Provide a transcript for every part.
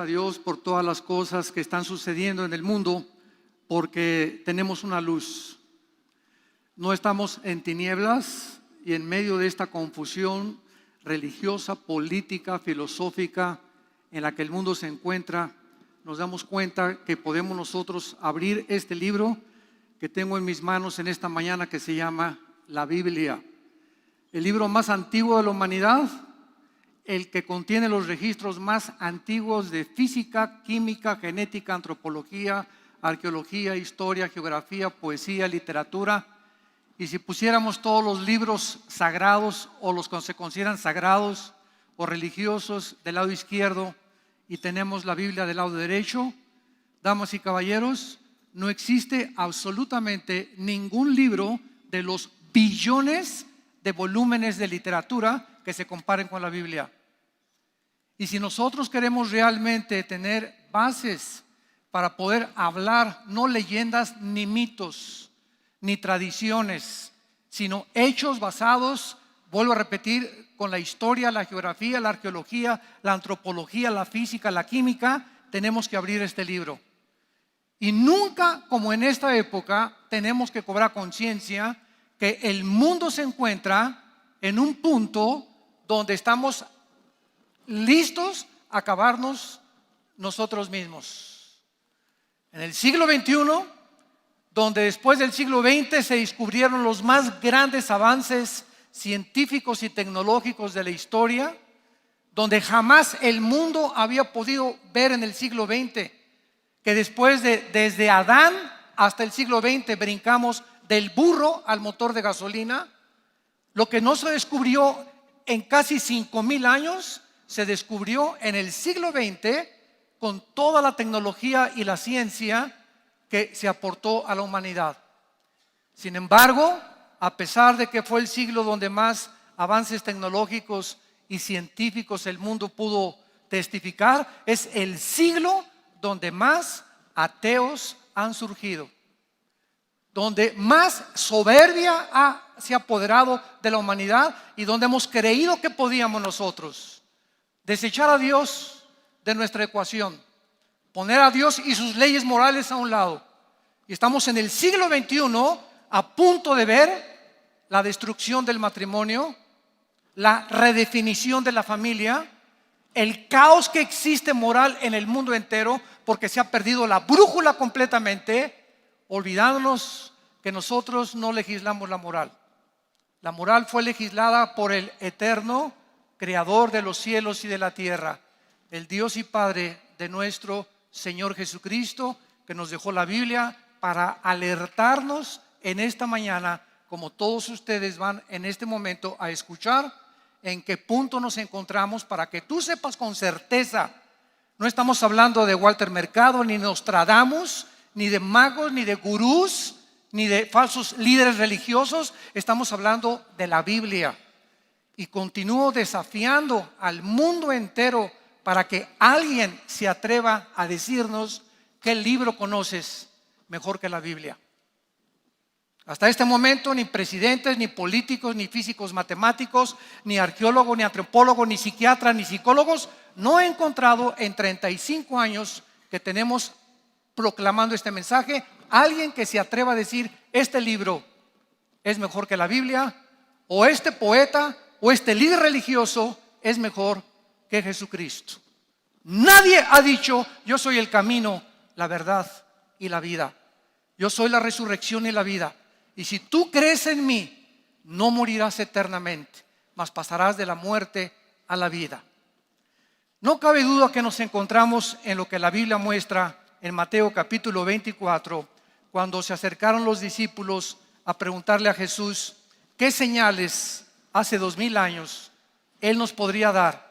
A Dios por todas las cosas que están sucediendo en el mundo, porque tenemos una luz. No estamos en tinieblas y en medio de esta confusión religiosa, política, filosófica en la que el mundo se encuentra. Nos damos cuenta que podemos nosotros abrir este libro que tengo en mis manos en esta mañana, que se llama la Biblia, el libro más antiguo de la humanidad, el que contiene los registros más antiguos de física, química, genética, antropología, arqueología, historia, geografía, poesía, literatura. Y si pusiéramos todos los libros sagrados o los que se consideran sagrados o religiosos del lado izquierdo y tenemos la Biblia del lado derecho, damas y caballeros, no existe absolutamente ningún libro de los billones de volúmenes de literatura que se comparen con la Biblia. Y si nosotros queremos realmente tener bases para poder hablar, no leyendas ni mitos ni tradiciones, sino hechos basados, vuelvo a repetir, con la historia, la geografía, la arqueología, la antropología, la física, la química, tenemos que abrir este libro. Y nunca, como en esta época, tenemos que cobrar conciencia que el mundo se encuentra en un punto donde estamos listos a acabarnos nosotros mismos. En el siglo XXI, donde después del siglo XX se descubrieron los más grandes avances científicos y tecnológicos de la historia, donde jamás el mundo había podido ver en el siglo XX, que desde Adán hasta el siglo XX brincamos del burro al motor de gasolina. Lo que no se descubrió en casi 5,000 años, se descubrió en el siglo XX con toda la tecnología y la ciencia que se aportó a la humanidad. Sin embargo, a pesar de que fue el siglo donde más avances tecnológicos y científicos el mundo pudo testificar, es el siglo donde más ateos han surgido, donde más soberbia se ha apoderado de la humanidad y donde hemos creído que podíamos nosotros desechar a Dios de nuestra ecuación, poner a Dios y sus leyes morales a un lado. Y estamos en el siglo XXI a punto de ver la destrucción del matrimonio, la redefinición de la familia, el caos que existe moral en el mundo entero, porque se ha perdido la brújula completamente, olvidándonos que nosotros no legislamos la moral. La moral fue legislada por el eterno Creador de los cielos y de la tierra, el Dios y Padre de nuestro Señor Jesucristo, que nos dejó la Biblia para alertarnos en esta mañana, como todos ustedes van en este momento a escuchar, en qué punto nos encontramos, para que tú sepas con certeza. No estamos hablando de Walter Mercado, ni Nostradamus, ni de magos, ni de gurús, ni de falsos líderes religiosos. Estamos hablando de la Biblia. Y continúo desafiando al mundo entero para que alguien se atreva a decirnos qué libro conoces mejor que la Biblia. Hasta este momento ni presidentes, ni políticos, ni físicos matemáticos, ni arqueólogos, ni antropólogos, ni psiquiatras, ni psicólogos, no he encontrado en 35 años que tenemos proclamando este mensaje alguien que se atreva a decir este libro es mejor que la Biblia, o este poeta o este líder religioso es mejor que Jesucristo. Nadie ha dicho yo soy el camino, la verdad y la vida. Yo soy la resurrección y la vida. Y si tú crees en mí, no morirás eternamente, mas pasarás de la muerte a la vida. No cabe duda que nos encontramos en lo que la Biblia muestra en Mateo capítulo 24, cuando se acercaron los discípulos a preguntarle a Jesús qué señales hace 2000 años Él nos podría dar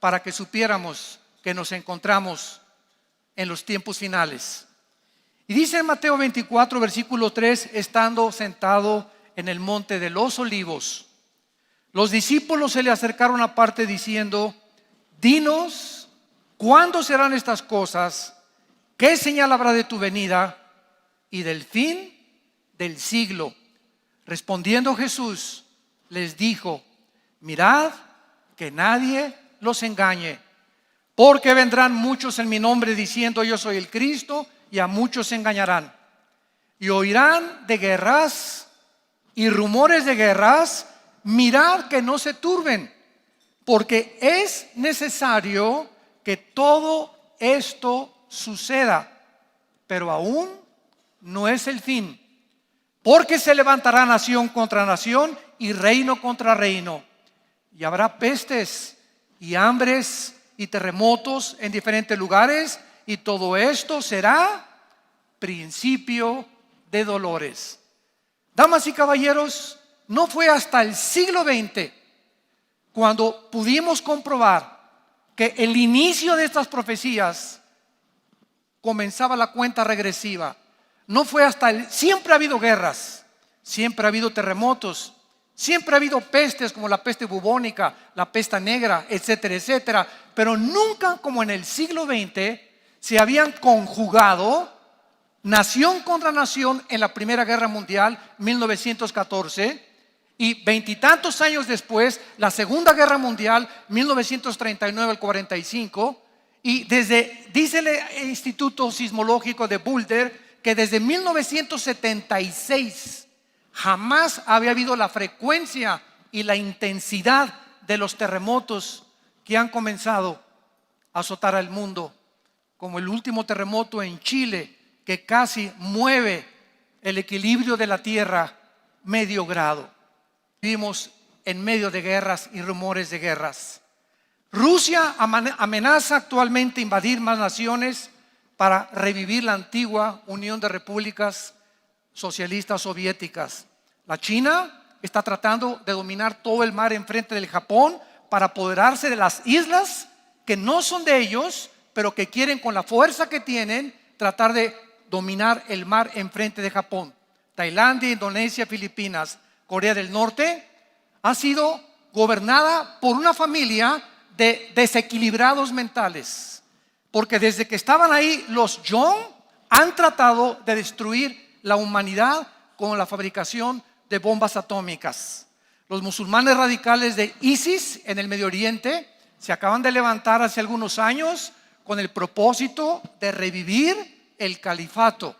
para que supiéramos que nos encontramos en los tiempos finales. Y dice en Mateo 24, versículo 3, estando sentado en el monte de los olivos, los discípulos se le acercaron aparte diciendo: dinos, ¿cuándo serán estas cosas? ¿Qué señal habrá de tu venida y del fin del siglo? Respondiendo Jesús, les dijo: mirad que nadie los engañe, Porque vendrán muchos en mi nombre diciendo yo soy el Cristo, y a muchos se engañarán. Y oirán de guerras y rumores de guerras. Mirad que no se turben, porque es necesario que todo esto suceda, pero aún no es el fin. Porque se levantará nación contra nación y reino contra reino. Y habrá pestes y hambres y terremotos en diferentes lugares, y todo esto será principio de dolores. Damas y caballeros, no fue hasta el siglo XX cuando pudimos comprobar que el inicio de estas profecías comenzaba la cuenta regresiva. No fue siempre ha habido guerras, siempre ha habido terremotos, siempre ha habido pestes como la peste bubónica, la peste negra, etcétera, etcétera. Pero nunca como en el siglo XX se habían conjugado nación contra nación en la Primera Guerra Mundial, 1914, y veintitantos años después, la Segunda Guerra Mundial, 1939 al 45, y dice el Instituto Sismológico de Boulder que desde 1976 jamás había habido la frecuencia y la intensidad de los terremotos que han comenzado a azotar al mundo, como el último terremoto en Chile, que casi mueve el equilibrio de la tierra medio grado. Vivimos en medio de guerras y rumores de guerras. Rusia amenaza actualmente invadir más naciones para revivir la antigua Unión de Repúblicas Socialistas Soviéticas. La China está tratando de dominar todo el mar enfrente del Japón para apoderarse de las islas que no son de ellos, pero que quieren con la fuerza que tienen tratar de dominar el mar enfrente de Japón. Tailandia, Indonesia, Filipinas, Corea del Norte ha sido gobernada por una familia de desequilibrados mentales, porque desde que estaban ahí los Jong han tratado de destruir la humanidad con la fabricación de bombas atómicas. Los musulmanes radicales de ISIS en el Medio Oriente se acaban de levantar hace algunos años con el propósito de revivir el califato.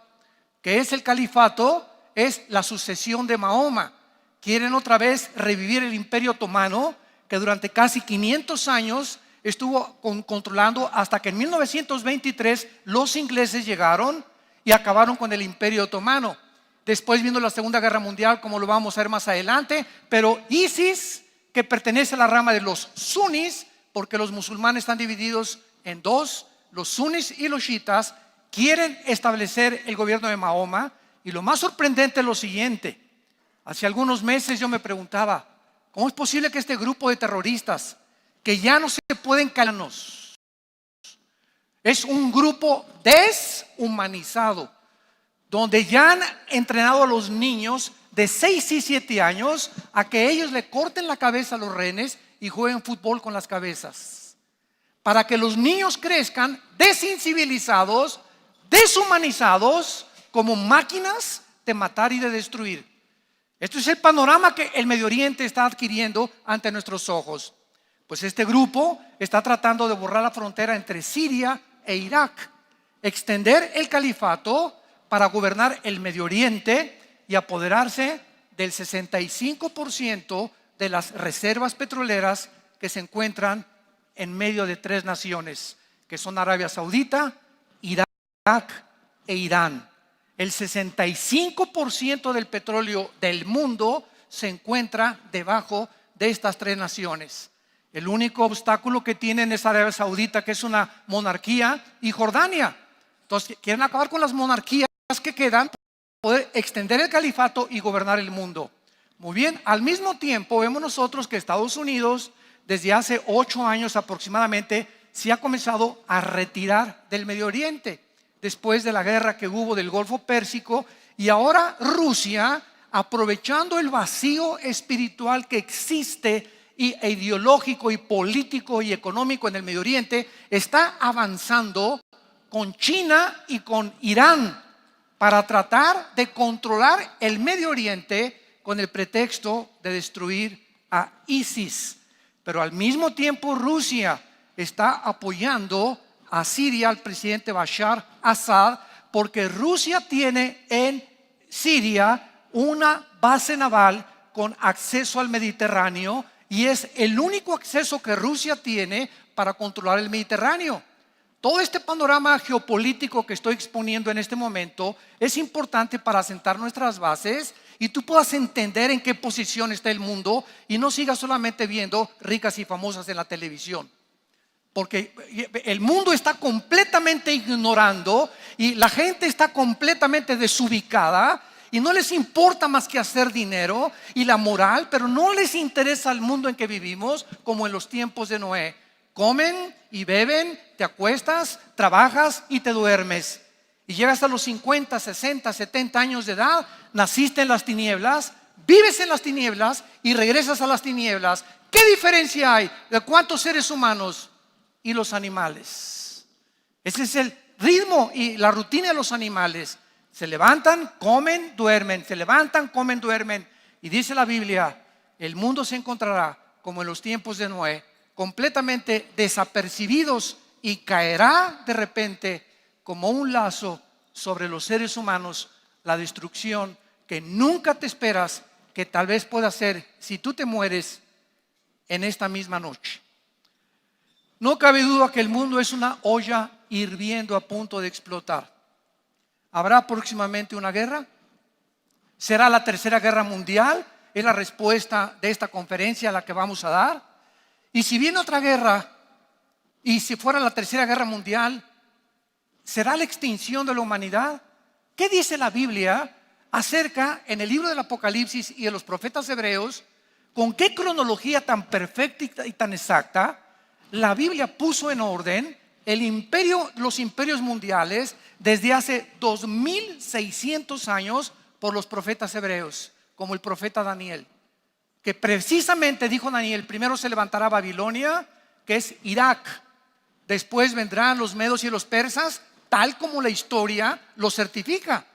¿Qué es el califato? Es la sucesión de Mahoma. Quieren otra vez revivir el Imperio Otomano, que durante casi 500 años estuvo controlando, hasta que en 1923 los ingleses llegaron y acabaron con el Imperio Otomano. Después vino la Segunda Guerra Mundial, como lo vamos a ver más adelante. Pero ISIS, que pertenece a la rama de los sunis, porque los musulmanes están divididos en dos, los sunis y los chiitas, quieren establecer el gobierno de Mahoma. Y lo más sorprendente es lo siguiente: hace algunos meses yo me preguntaba, ¿cómo es posible que este grupo de terroristas, que ya no se pueden callarnos, es un grupo deshumanizado, donde ya han entrenado a los niños de 6 y 7 años a que ellos le corten la cabeza a los rehenes y jueguen fútbol con las cabezas, para que los niños crezcan desensibilizados, deshumanizados, como máquinas de matar y de destruir? Esto es el panorama que el Medio Oriente está adquiriendo ante nuestros ojos. Pues este grupo está tratando de borrar la frontera entre Siria e Irak, extender el califato para gobernar el Medio Oriente y apoderarse del 65% de las reservas petroleras que se encuentran en medio de 3 naciones, que son Arabia Saudita, Irak e Irán. El 65% del petróleo del mundo se encuentra debajo de estas 3 naciones. El único obstáculo que tienen es Arabia Saudita, que es una monarquía, y Jordania. Entonces quieren acabar con las monarquías que quedan para poder extender el califato y gobernar el mundo. Muy bien, al mismo tiempo vemos nosotros que Estados Unidos desde hace 8 años aproximadamente se ha comenzado a retirar del Medio Oriente, después de la guerra que hubo del Golfo Pérsico. Y ahora Rusia, aprovechando el vacío espiritual que existe e ideológico y político y económico en el Medio Oriente, está avanzando con China y con Irán para tratar de controlar el Medio Oriente con el pretexto de destruir a ISIS. Pero al mismo tiempo Rusia está apoyando a Siria, al presidente Bashar Assad, porque Rusia tiene en Siria una base naval con acceso al Mediterráneo y es el único acceso que Rusia tiene para controlar el Mediterráneo. Todo este panorama geopolítico que estoy exponiendo en este momento es importante para asentar nuestras bases y tú puedas entender en qué posición está el mundo y no sigas solamente viendo ricas y famosas en la televisión. Porque el mundo está completamente ignorando y la gente está completamente desubicada y no les importa más que hacer dinero y la moral, pero no les interesa el mundo en que vivimos como en los tiempos de Noé. Comen y beben, te acuestas, trabajas y te duermes. Y llegas a los 50, 60, 70 años de edad, naciste en las tinieblas, vives en las tinieblas y regresas a las tinieblas. ¿Qué diferencia hay de cuántos seres humanos y los animales? Ese es el ritmo y la rutina de los animales. Se levantan, comen, duermen, se levantan, comen, duermen. Y dice la Biblia, el mundo se encontrará como en los tiempos de Noé, completamente desapercibidos y caerá de repente como un lazo sobre los seres humanos la destrucción que nunca te esperas que tal vez pueda ser si tú te mueres en esta misma noche. No cabe duda que el mundo es una olla hirviendo a punto de explotar. ¿Habrá próximamente una guerra? ¿Será la tercera guerra mundial? Es la respuesta de esta conferencia a la que vamos a dar. Y si viene otra guerra, y si fuera la tercera guerra mundial, ¿será la extinción de la humanidad? ¿Qué dice la Biblia acerca en el libro del Apocalipsis y de los profetas hebreos? ¿Con qué cronología tan perfecta y tan exacta la Biblia puso en orden los imperios mundiales desde hace 2600 años por los profetas hebreos, como el profeta Daniel? Que precisamente dijo Daniel, primero se levantará Babilonia, que es Irak, después vendrán los medos y los persas, tal como la historia lo certifica.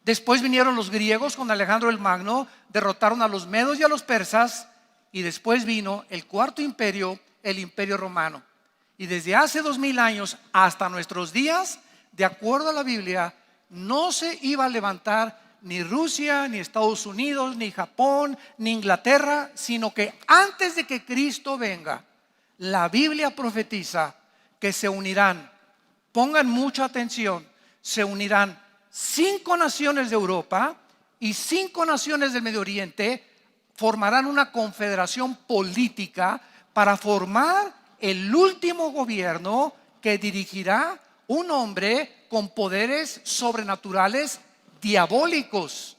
Después vinieron los griegos con Alejandro el Magno, derrotaron a los medos y a los persas, y después vino el cuarto imperio, el imperio romano. Y desde hace 2000 años hasta nuestros días, de acuerdo a la Biblia, no se iba a levantar ni Rusia, ni Estados Unidos, ni Japón, ni Inglaterra, sino que antes de que Cristo venga, la Biblia profetiza que se unirán, pongan mucha atención, se unirán 5 naciones de Europa y 5 naciones del Medio Oriente, formarán una confederación política para formar el último gobierno que dirigirá un hombre con poderes sobrenaturales diabólicos,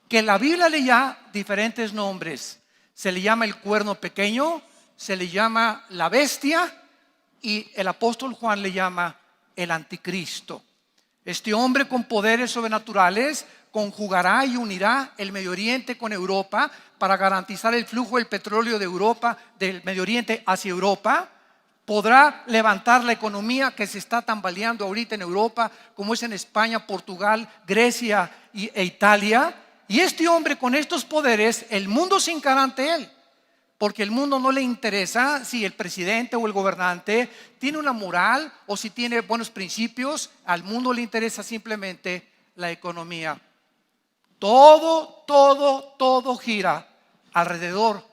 que la Biblia le llama diferentes nombres. Se le llama el cuerno pequeño, se le llama la bestia y el apóstol Juan le llama el anticristo. Este hombre con poderes sobrenaturales conjugará y unirá el Medio Oriente con Europa para garantizar el flujo del petróleo de Europa, del Medio Oriente hacia Europa. Podrá levantar la economía que se está tambaleando ahorita en Europa, como es en España, Portugal, Grecia e Italia. Y este hombre con estos poderes, el mundo se hincará ante él, porque el mundo no le interesa si el presidente o el gobernante tiene una moral o si tiene buenos principios. Al mundo le interesa simplemente la economía. Todo gira alrededor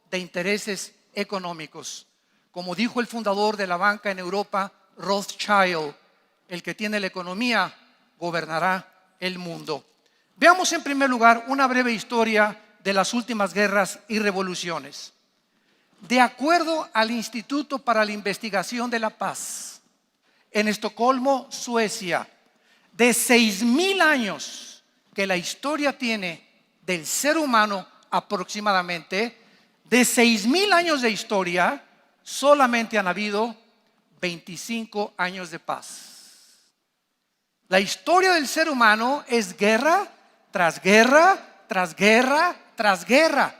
de intereses económicos. Como dijo el fundador de la banca en Europa, Rothschild, el que tiene la economía gobernará el mundo. Veamos en primer lugar una breve historia de las últimas guerras y revoluciones. De acuerdo al Instituto para la Investigación de la Paz, en Estocolmo, Suecia, de 6000 años que la historia tiene del ser humano aproximadamente, de 6000 años de historia, solamente han habido 25 años de paz. La historia del ser humano es guerra tras guerra, tras guerra, tras guerra.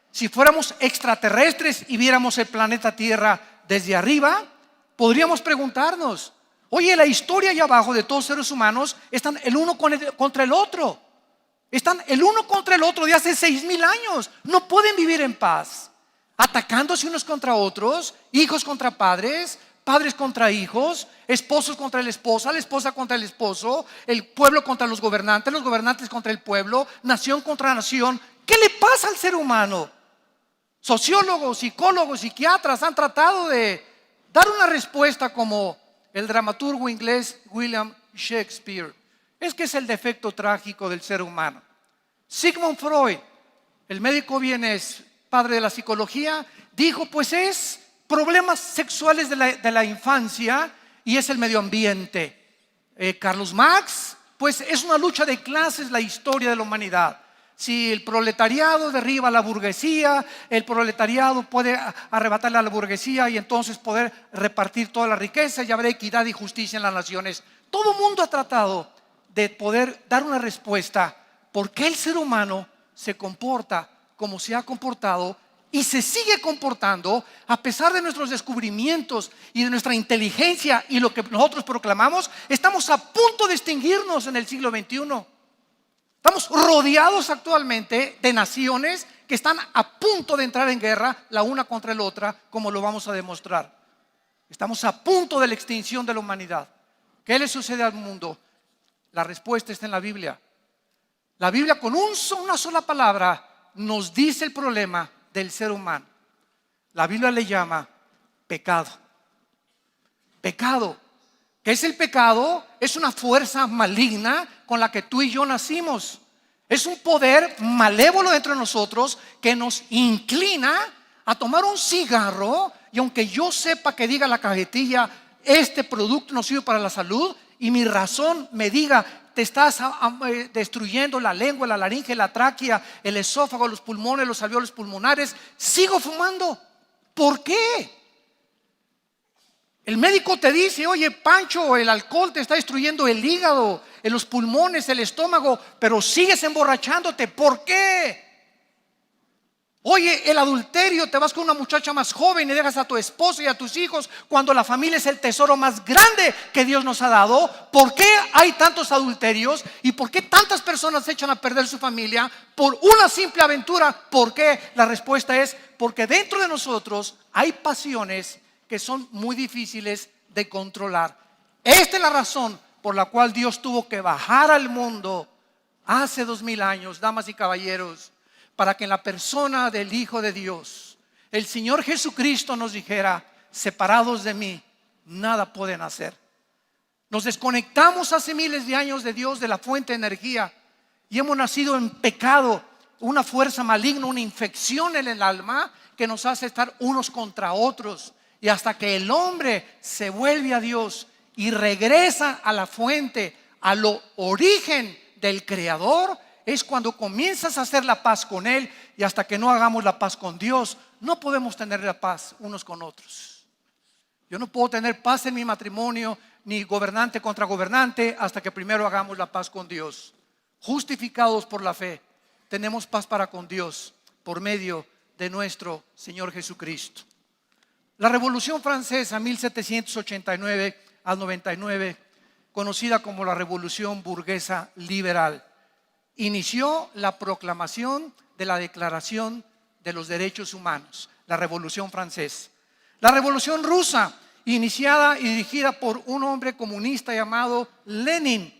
Si fuéramos extraterrestres y viéramos el planeta Tierra desde arriba, podríamos preguntarnos, oye, la historia allá abajo de todos los seres humanos están el uno contra el otro. Están el uno contra el otro de hace 6000 años. No pueden vivir en paz, atacándose unos contra otros, hijos contra padres, padres contra hijos, esposos contra la esposa contra el esposo, el pueblo contra los gobernantes contra el pueblo, nación contra nación. ¿Qué le pasa al ser humano? Sociólogos, psicólogos, psiquiatras han tratado de dar una respuesta como el dramaturgo inglés William Shakespeare. Es que es el defecto trágico del ser humano. Sigmund Freud, el médico vienés, padre de la psicología, dijo pues es problemas sexuales de la infancia y es el medio ambiente. Carlos Marx, pues es una lucha de clases la historia de la humanidad. Si el proletariado derriba a la burguesía, el proletariado puede arrebatarle a la burguesía y entonces poder repartir toda la riqueza y habrá equidad y justicia en las naciones. Todo el mundo ha tratado de poder dar una respuesta por qué el ser humano se comporta como se ha comportado y se sigue comportando a pesar de nuestros descubrimientos y de nuestra inteligencia y lo que nosotros proclamamos. Estamos a punto de extinguirnos en el siglo XXI. Estamos rodeados actualmente de naciones que están a punto de entrar en guerra la una contra la otra, como lo vamos a demostrar. Estamos a punto de la extinción de la humanidad. ¿Qué le sucede al mundo? La respuesta está en la Biblia. La Biblia con una sola palabra nos dice el problema del ser humano. La Biblia le llama pecado. Pecado. ¿Qué es el pecado? Es una fuerza maligna con la que tú y yo nacimos. Es un poder malévolo dentro de nosotros que nos inclina a tomar un cigarro y aunque yo sepa que diga la cajetilla, este producto no sirve para la salud y mi razón me diga, te estás destruyendo la lengua, la laringe, la tráquea, el esófago, los pulmones, los alveolos pulmonares, sigo fumando. ¿Por qué? El médico te dice, oye Pancho, el alcohol te está destruyendo el hígado, los pulmones, el estómago, pero sigues emborrachándote. ¿Por qué? Oye, el adulterio, te vas con una muchacha más joven y dejas a tu esposo y a tus hijos cuando la familia es el tesoro más grande que Dios nos ha dado. ¿Por qué hay tantos adulterios? ¿Y por qué tantas personas echan a perder su familia por una simple aventura? ¿Por qué? La respuesta es porque dentro de nosotros hay pasiones que son muy difíciles de controlar. Esta es la razón por la cual Dios tuvo que bajar al mundo hace 2000 años, damas y caballeros, para que en la persona del Hijo de Dios, el Señor Jesucristo nos dijera, separados de mí, nada pueden hacer. Nos desconectamos hace miles de años de Dios, de la fuente de energía, y hemos nacido en pecado, una fuerza maligna, una infección en el alma que nos hace estar unos contra otros. Y hasta que el hombre se vuelve a Dios y regresa a la fuente, a lo origen del Creador, es cuando comienzas a hacer la paz con Él. Y hasta que no hagamos la paz con Dios, no podemos tener la paz unos con otros. Yo no puedo tener paz en mi matrimonio, ni gobernante contra gobernante, hasta que primero hagamos la paz con Dios. Justificados por la fe, tenemos paz para con Dios por medio de nuestro Señor Jesucristo. La Revolución Francesa 1789 al 99, conocida como la Revolución Burguesa Liberal, inició la proclamación de la Declaración de los Derechos Humanos, la Revolución Francesa. La Revolución Rusa, iniciada y dirigida por un hombre comunista llamado Lenin,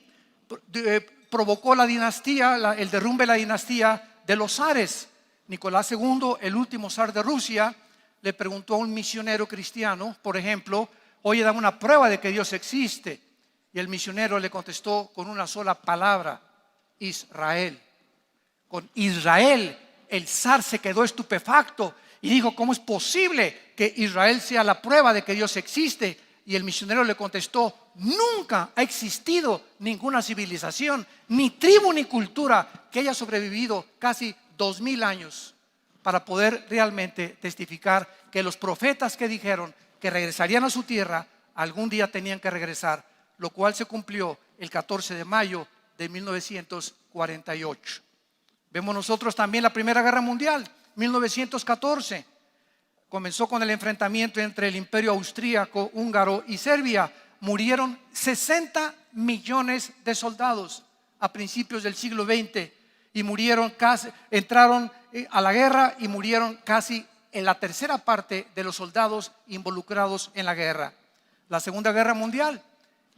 provocó la dinastía, el derrumbe de la dinastía de los zares. Nicolás II, el último zar de Rusia, le preguntó a un misionero cristiano, por ejemplo, oye, dame una prueba de que Dios existe. Y el misionero le contestó con una sola palabra: Israel. Con Israel, el zar se quedó estupefacto y dijo, ¿cómo es posible que Israel sea la prueba de que Dios existe? Y el misionero le contestó, nunca ha existido ninguna civilización, ni tribu ni cultura que haya sobrevivido casi 2000 años para poder realmente testificar que los profetas que dijeron que regresarían a su tierra, algún día tenían que regresar, lo cual se cumplió el 14 de mayo de 1948. Vemos nosotros también la Primera Guerra Mundial, 1914. Comenzó con el enfrentamiento entre el Imperio Austríaco, Húngaro y Serbia. Murieron 60 millones de soldados a principios del siglo XX y entraron a la guerra y murieron casi en la tercera parte de los soldados involucrados en la guerra. la Segunda Guerra Mundial.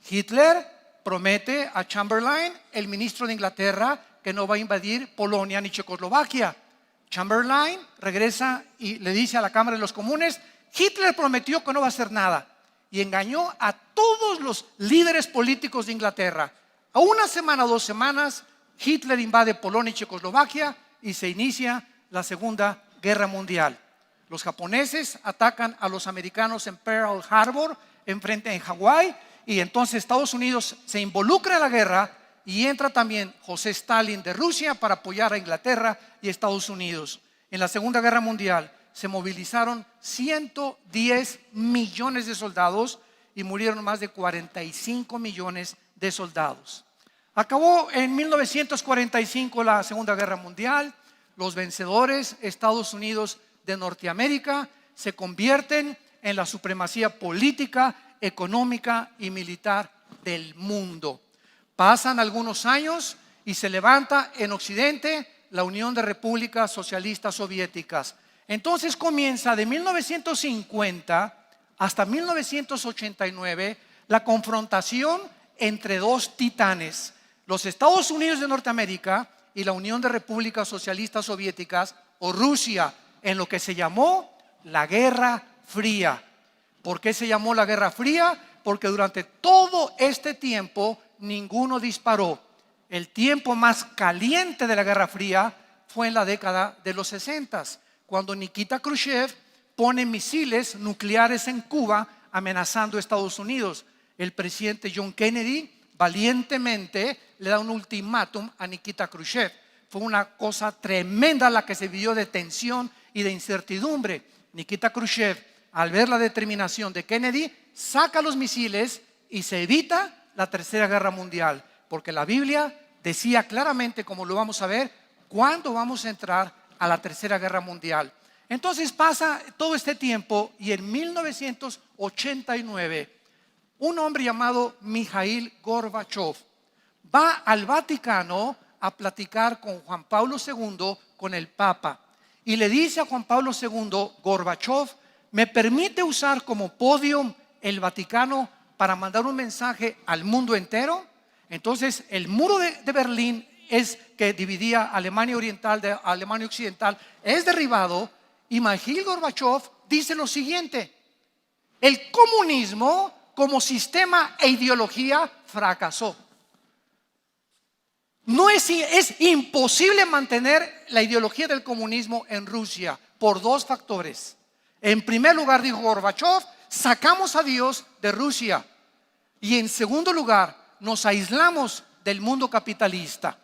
Hitler promete a Chamberlain, el ministro de Inglaterra, que no va a invadir Polonia ni Checoslovaquia. Chamberlain regresa y le dice a la Cámara de los Comunes: Hitler prometió que no va a hacer nada, y engañó a todos los líderes políticos de Inglaterra. A una semana o 2 semanas, Hitler invade Polonia y Checoslovaquia y se inicia la Segunda Guerra Mundial. Los japoneses atacan a los americanos en Pearl Harbor, en Hawái, y entonces Estados Unidos se involucra en la guerra y entra también José Stalin de Rusia para apoyar a Inglaterra y Estados Unidos. En la Segunda Guerra Mundial se movilizaron 110 millones de soldados y murieron más de 45 millones de soldados. Acabó en 1945 la Segunda Guerra Mundial. Los vencedores, Estados Unidos de Norteamérica, se convierten en la supremacía política, económica y militar del mundo. Pasan algunos años y se levanta en Occidente la Unión de Repúblicas Socialistas Soviéticas. Entonces comienza de 1950 hasta 1989 la confrontación entre dos titanes, los Estados Unidos de Norteamérica y la Unión de Repúblicas Socialistas Soviéticas, o Rusia, en lo que se llamó la Guerra Fría. ¿Por qué se llamó la Guerra Fría? Porque durante todo este tiempo ninguno disparó. El tiempo más caliente de la Guerra Fría fue en la década de los 60, cuando Nikita Khrushchev pone misiles nucleares en Cuba amenazando a Estados Unidos. El presidente John Kennedy valientemente le da un ultimátum a Nikita Khrushchev. Fue una cosa tremenda la que se vivió, de tensión y de incertidumbre. Nikita Khrushchev, al ver la determinación de Kennedy, saca los misiles y se evita la Tercera Guerra Mundial, porque la Biblia decía claramente, como lo vamos a ver, cuándo vamos a entrar a la Tercera Guerra Mundial. Entonces pasa todo este tiempo y en 1989 un hombre llamado Mikhail Gorbachev va al Vaticano a platicar con Juan Pablo II, con el Papa, y le dice a Juan Pablo II: Gorbachev, ¿me permite usar como podio el Vaticano para mandar un mensaje al mundo entero? Entonces el muro de Berlín, que dividía Alemania Oriental de Alemania Occidental, es derribado, y Mikhail Gorbachev dice lo siguiente: el comunismo como sistema e ideología fracasó. Es imposible mantener la ideología del comunismo en Rusia por 2 factores. En primer lugar, dijo Gorbachev, sacamos a Dios de Rusia, y en segundo lugar, nos aislamos del mundo capitalista.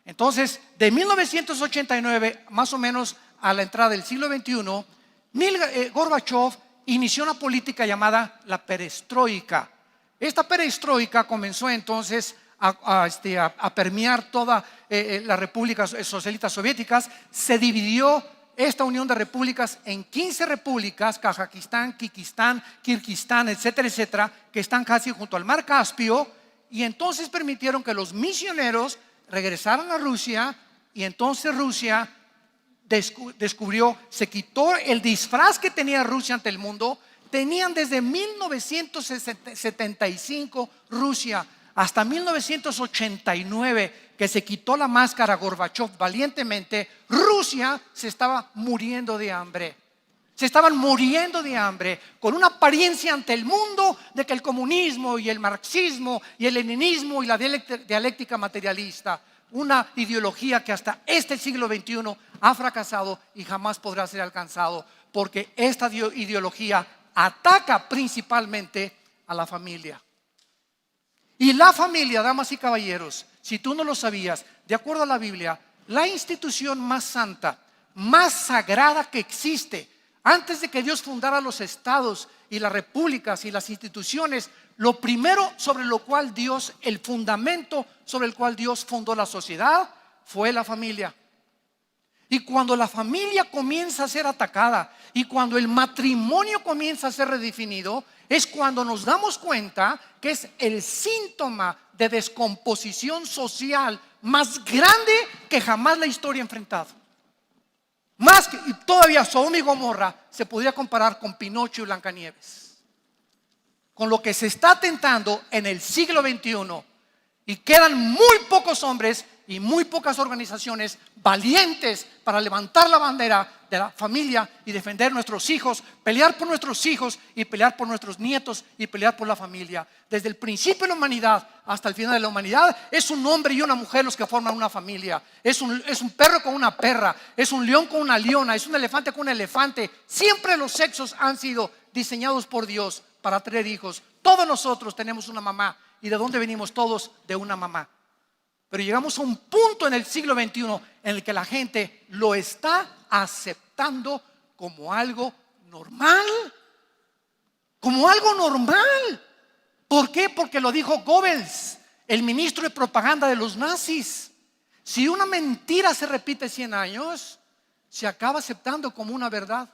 Entonces, de 1989 más o menos a la entrada del siglo XXI, Gorbachev inició una política llamada la perestroika. Esta perestroika comenzó entonces a permear toda las repúblicas socialistas soviéticas. Se dividió esta unión de repúblicas en 15 repúblicas: Kazajistán, Kirguistán, etcétera, etcétera, que están casi junto al mar Caspio, y entonces permitieron que los misioneros regresaran a Rusia, y entonces Rusia descubrió, se quitó el disfraz que tenía Rusia ante el mundo. Tenían desde 1975 Rusia hasta 1989, que se quitó la máscara Gorbachev valientemente. Rusia se estaba muriendo de hambre. Se estaban muriendo de hambre, con una apariencia ante el mundo de que el comunismo y el marxismo y el leninismo y la dialéctica materialista, una ideología que hasta este siglo XXI ha fracasado y jamás podrá ser alcanzado, porque esta ideología ataca principalmente a la familia. Y la familia, damas y caballeros, si tú no lo sabías, de acuerdo a la Biblia, la institución más santa, más sagrada que existe, antes de que Dios fundara los estados y las repúblicas y las instituciones, lo primero sobre lo cual Dios, el fundamento sobre el cual Dios fundó la sociedad, fue la familia. Y cuando la familia comienza a ser atacada y cuando el matrimonio comienza a ser redefinido, es cuando nos damos cuenta que es el síntoma de descomposición social más grande que jamás la historia ha enfrentado. Más que, y todavía Sodoma y Gomorra se podría comparar con Pinocho y Blancanieves. con lo que se está atentando en el siglo XXI. Y quedan muy pocos hombres y muy pocas organizaciones valientes para levantar la bandera de la familia y defender nuestros hijos, pelear por nuestros hijos y pelear por nuestros nietos y pelear por la familia. Desde el principio de la humanidad hasta el final de la humanidad, es un hombre y una mujer los que forman una familia. Es un perro con una perra, es un león con una leona, es un elefante con un elefante. Siempre los sexos han sido diseñados por Dios para tener hijos. Todos nosotros tenemos una mamá. ¿Y de dónde venimos todos? De una mamá. Pero llegamos a un punto en el siglo XXI en el que la gente lo está aceptando como algo normal. Como algo normal. ¿Por qué? Porque lo dijo Goebbels, el ministro de propaganda de los nazis. Si una mentira se repite 100 años, se acaba aceptando como una verdad.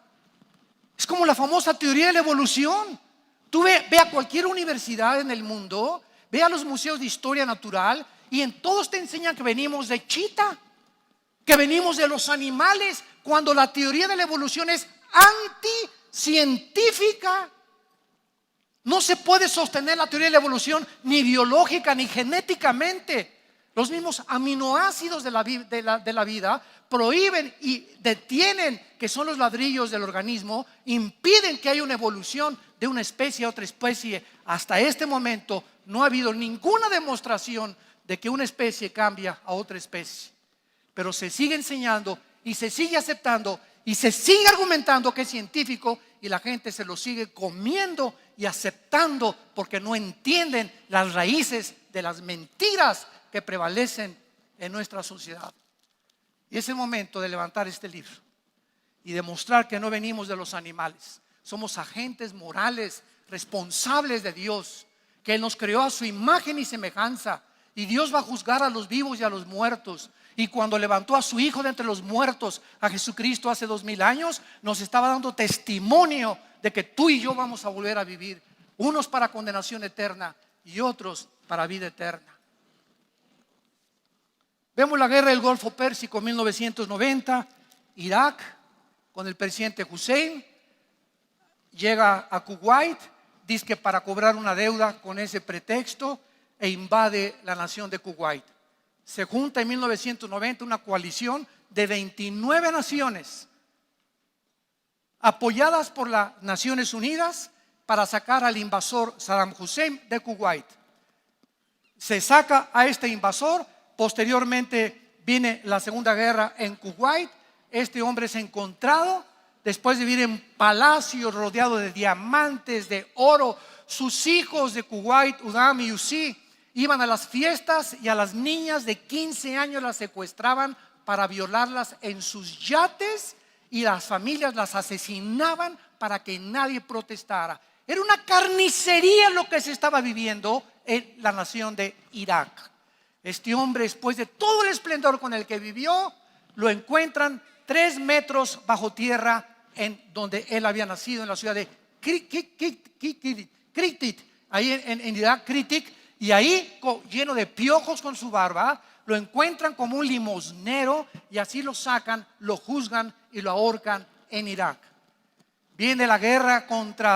Es como la famosa teoría de la evolución. Tú ve a cualquier universidad en el mundo, ve a los museos de historia natural y en todos te enseñan que venimos de chita, que venimos de los animales, cuando la teoría de la evolución es anticientífica. No se puede sostener la teoría de la evolución ni biológica ni genéticamente. Los mismos aminoácidos de la vida prohíben y detienen, que son los ladrillos del organismo, impiden que haya una evolución de una especie a otra especie. Hasta este momento no ha habido ninguna demostración de que una especie cambia a otra especie. Pero se sigue enseñando y se sigue aceptando y se sigue argumentando que es científico, y la gente se lo sigue comiendo y aceptando porque no entienden las raíces de las mentiras que prevalecen en nuestra sociedad. Y es el momento de levantar este libro y demostrar que no venimos de los animales. Somos agentes morales, responsables de Dios, que Él nos creó a su imagen y semejanza. Y Dios va a juzgar a los vivos y a los muertos. Y cuando levantó a su Hijo de entre los muertos, a Jesucristo, hace 2000 años, nos estaba dando testimonio de que tú y yo vamos a volver a vivir. Unos para condenación eterna y otros para vida eterna. Vemos la guerra del Golfo Pérsico en 1990, Irak, con el presidente Hussein. Llega a Kuwait, dice que para cobrar una deuda con ese pretexto, e invade la nación de Kuwait. Se junta en 1990 una coalición de 29 naciones apoyadas por las Naciones Unidas para sacar al invasor Saddam Hussein de Kuwait. Se saca a este invasor. Posteriormente viene la Segunda Guerra en Kuwait. Este hombre es encontrado después de vivir en palacios rodeado de diamantes, de oro. Sus hijos de Kuwait, Udam y Uzi, iban a las fiestas y a las niñas de 15 años las secuestraban para violarlas en sus yates, y las familias las asesinaban para que nadie protestara. Era una carnicería lo que se estaba viviendo en la nación de Irak. Este hombre, después de todo el esplendor con el que vivió, lo encuentran 3 metros bajo tierra en donde él había nacido, en la ciudad de Kritit, ahí en Irak, Kritik. Y ahí, lleno de piojos con su barba, lo encuentran como un limosnero y así lo sacan, lo juzgan y lo ahorcan en Irak. Viene la guerra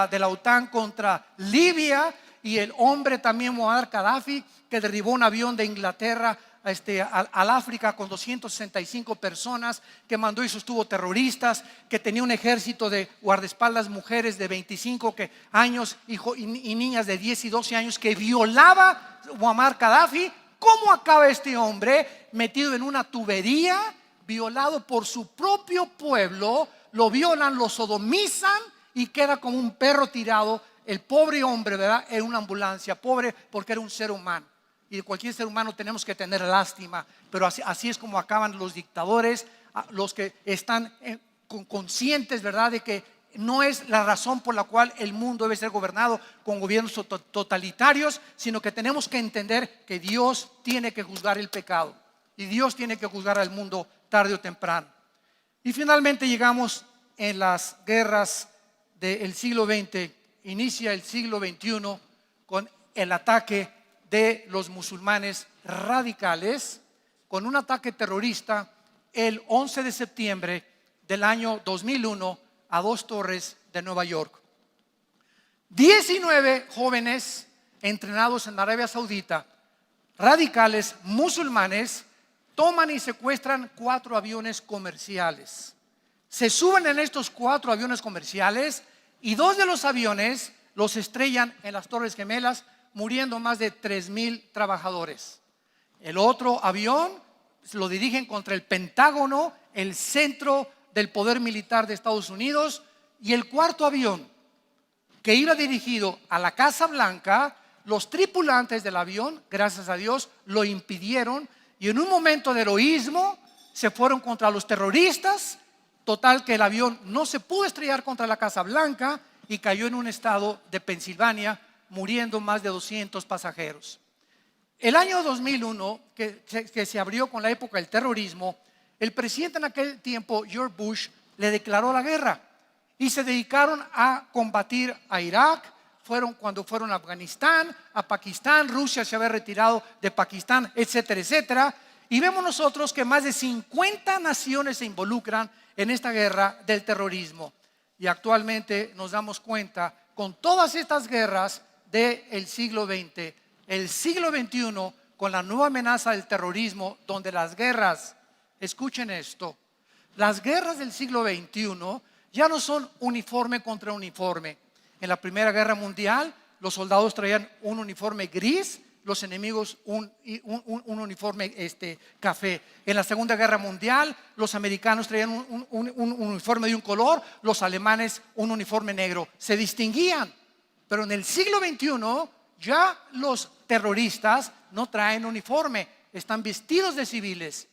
de la OTAN contra Libia, y el hombre también, Muammar Gaddafi, que derribó un avión de Inglaterra al África con 265 personas, que mandó y sostuvo terroristas, que tenía un ejército de guardaespaldas mujeres de 25 años y niñas de 10 y 12 años que violaba Muammar Gaddafi. ¿Cómo acaba este hombre? Metido en una tubería, violado por su propio pueblo. Lo violan, lo sodomizan y queda como un perro tirado. El pobre hombre, ¿verdad? En una ambulancia, pobre porque era un ser humano. Y de cualquier ser humano tenemos que tener lástima, pero así es como acaban los dictadores, los que están conscientes, ¿verdad?, de que no es la razón por la cual el mundo debe ser gobernado con gobiernos totalitarios, sino que tenemos que entender que Dios tiene que juzgar el pecado y Dios tiene que juzgar al mundo tarde o temprano. Y finalmente llegamos en las guerras del siglo XX, inicia el siglo XXI con el ataque de los musulmanes radicales, con un ataque terrorista el 11 de septiembre del año 2001 a 2 torres de Nueva York. 19 jóvenes entrenados en Arabia Saudita, radicales musulmanes, toman y secuestran 4 aviones comerciales. Se suben en estos 4 aviones comerciales y 2 de los aviones los estrellan en las Torres Gemelas, muriendo más de 3,000 trabajadores. El otro avión lo dirigen contra el Pentágono, el centro del poder militar de Estados Unidos, y el cuarto avión, que iba dirigido a la Casa Blanca, los tripulantes del avión, gracias a Dios, lo impidieron y en un momento de heroísmo se fueron contra los terroristas. Total que el avión no se pudo estrellar contra la Casa Blanca y cayó en un estado de Pensilvania, muriendo más de 200 pasajeros. El año 2001, que se abrió con la época del terrorismo, el presidente en aquel tiempo, George Bush, le declaró la guerra y se dedicaron a combatir a Irak. Cuando fueron a Afganistán, a Pakistán, Rusia se había retirado de Pakistán, etcétera, etcétera. Y vemos nosotros que más de 50 naciones se involucran en esta guerra del terrorismo. Y actualmente nos damos cuenta, con todas estas guerras del siglo XX, el siglo XXI, con la nueva amenaza del terrorismo, donde las guerras, escuchen esto, las guerras del siglo XXI ya no son uniforme contra uniforme. En la Primera Guerra Mundial, los soldados traían un uniforme gris, los enemigos un uniforme café. En la Segunda Guerra Mundial, los americanos traían un uniforme de un color, los alemanes un uniforme negro. Se distinguían. Pero en el siglo XXI, ya los terroristas no traen uniforme, están vestidos de civiles.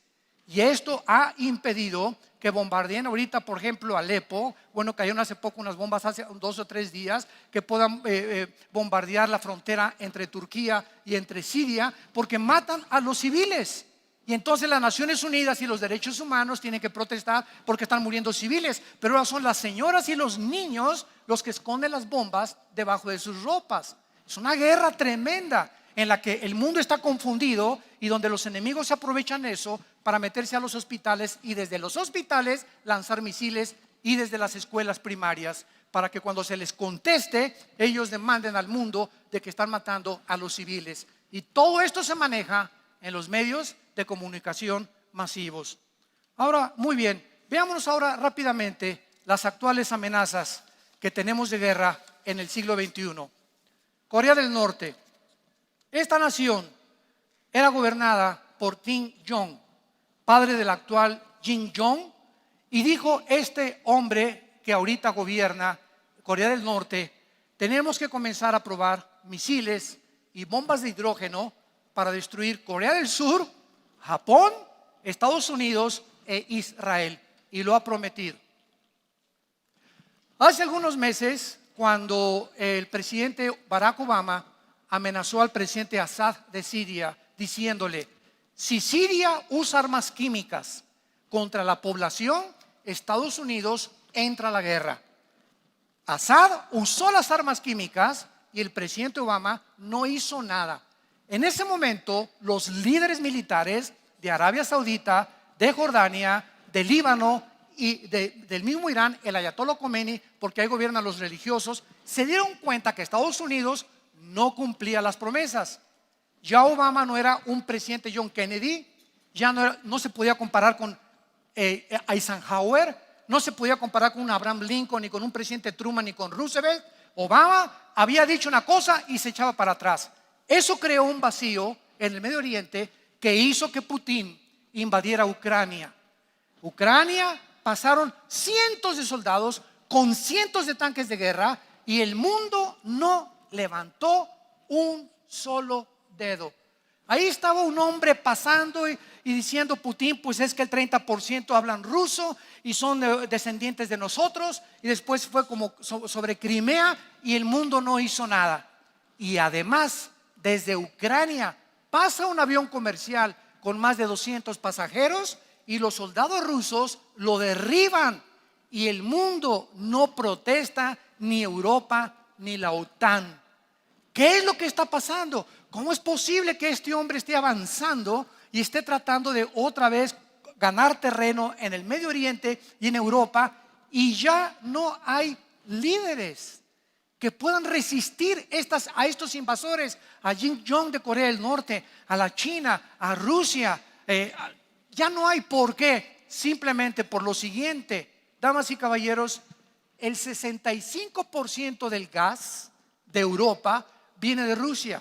Y esto ha impedido que bombardeen ahorita, por ejemplo, Alepo. Bueno, cayeron hace poco unas bombas hace 2 o 3 días, que puedan bombardear la frontera entre Turquía y entre Siria, porque matan a los civiles. Y entonces las Naciones Unidas y los derechos humanos tienen que protestar porque están muriendo civiles. Pero ahora son las señoras y los niños los que esconden las bombas debajo de sus ropas. Es una guerra tremenda en la que el mundo está confundido y donde los enemigos se aprovechan eso para meterse a los hospitales y desde los hospitales lanzar misiles y desde las escuelas primarias para que cuando se les conteste ellos demanden al mundo de que están matando a los civiles. Y todo esto se maneja en los medios de comunicación masivos. Ahora, muy bien, veámonos ahora rápidamente las actuales amenazas que tenemos de guerra en el siglo XXI. Corea del Norte. Esta nación era gobernada por Kim Jong, padre del actual Kim Jong, y dijo este hombre que ahorita gobierna Corea del Norte: tenemos que comenzar a probar misiles y bombas de hidrógeno para destruir Corea del Sur, Japón, Estados Unidos e Israel, y lo ha prometido. Hace algunos meses, cuando el presidente Barack Obama amenazó al presidente Assad de Siria diciéndole: si Siria usa armas químicas contra la población, Estados Unidos entra a la guerra. Assad usó las armas químicas y el presidente Obama no hizo nada. En ese momento, los líderes militares de Arabia Saudita, de Jordania, de Líbano y del mismo Irán, el Ayatollah Khomeini, porque ahí gobiernan los religiosos, se dieron cuenta que Estados Unidos no cumplía las promesas. Ya Obama no era un presidente John Kennedy, ya no se podía comparar con Eisenhower, no se podía comparar con un Abraham Lincoln, ni con un presidente Truman, ni con Roosevelt. Obama había dicho una cosa y se echaba para atrás. Eso creó un vacío en el Medio Oriente que hizo que Putin invadiera Ucrania. Ucrania pasaron cientos de soldados con cientos de tanques de guerra y el mundo no levantó un solo dedo. Ahí estaba un hombre pasando y diciendo: Putin, pues es que el 30% hablan ruso y son descendientes de nosotros. Y después fue como sobre Crimea y el mundo no hizo nada. Y además, desde Ucrania pasa un avión comercial con más de 200 pasajeros y los soldados rusos lo derriban y el mundo no protesta, ni Europa ni la OTAN. ¿Qué es lo que está pasando? ¿Cómo es posible que este hombre esté avanzando y esté tratando de otra vez ganar terreno en el Medio Oriente y en Europa y ya no hay líderes que puedan resistir a estos invasores, a Kim Jong de Corea del Norte, a la China, a Rusia. Ya no hay por qué, simplemente por lo siguiente, damas y caballeros, el 65% del gas de Europa viene de Rusia.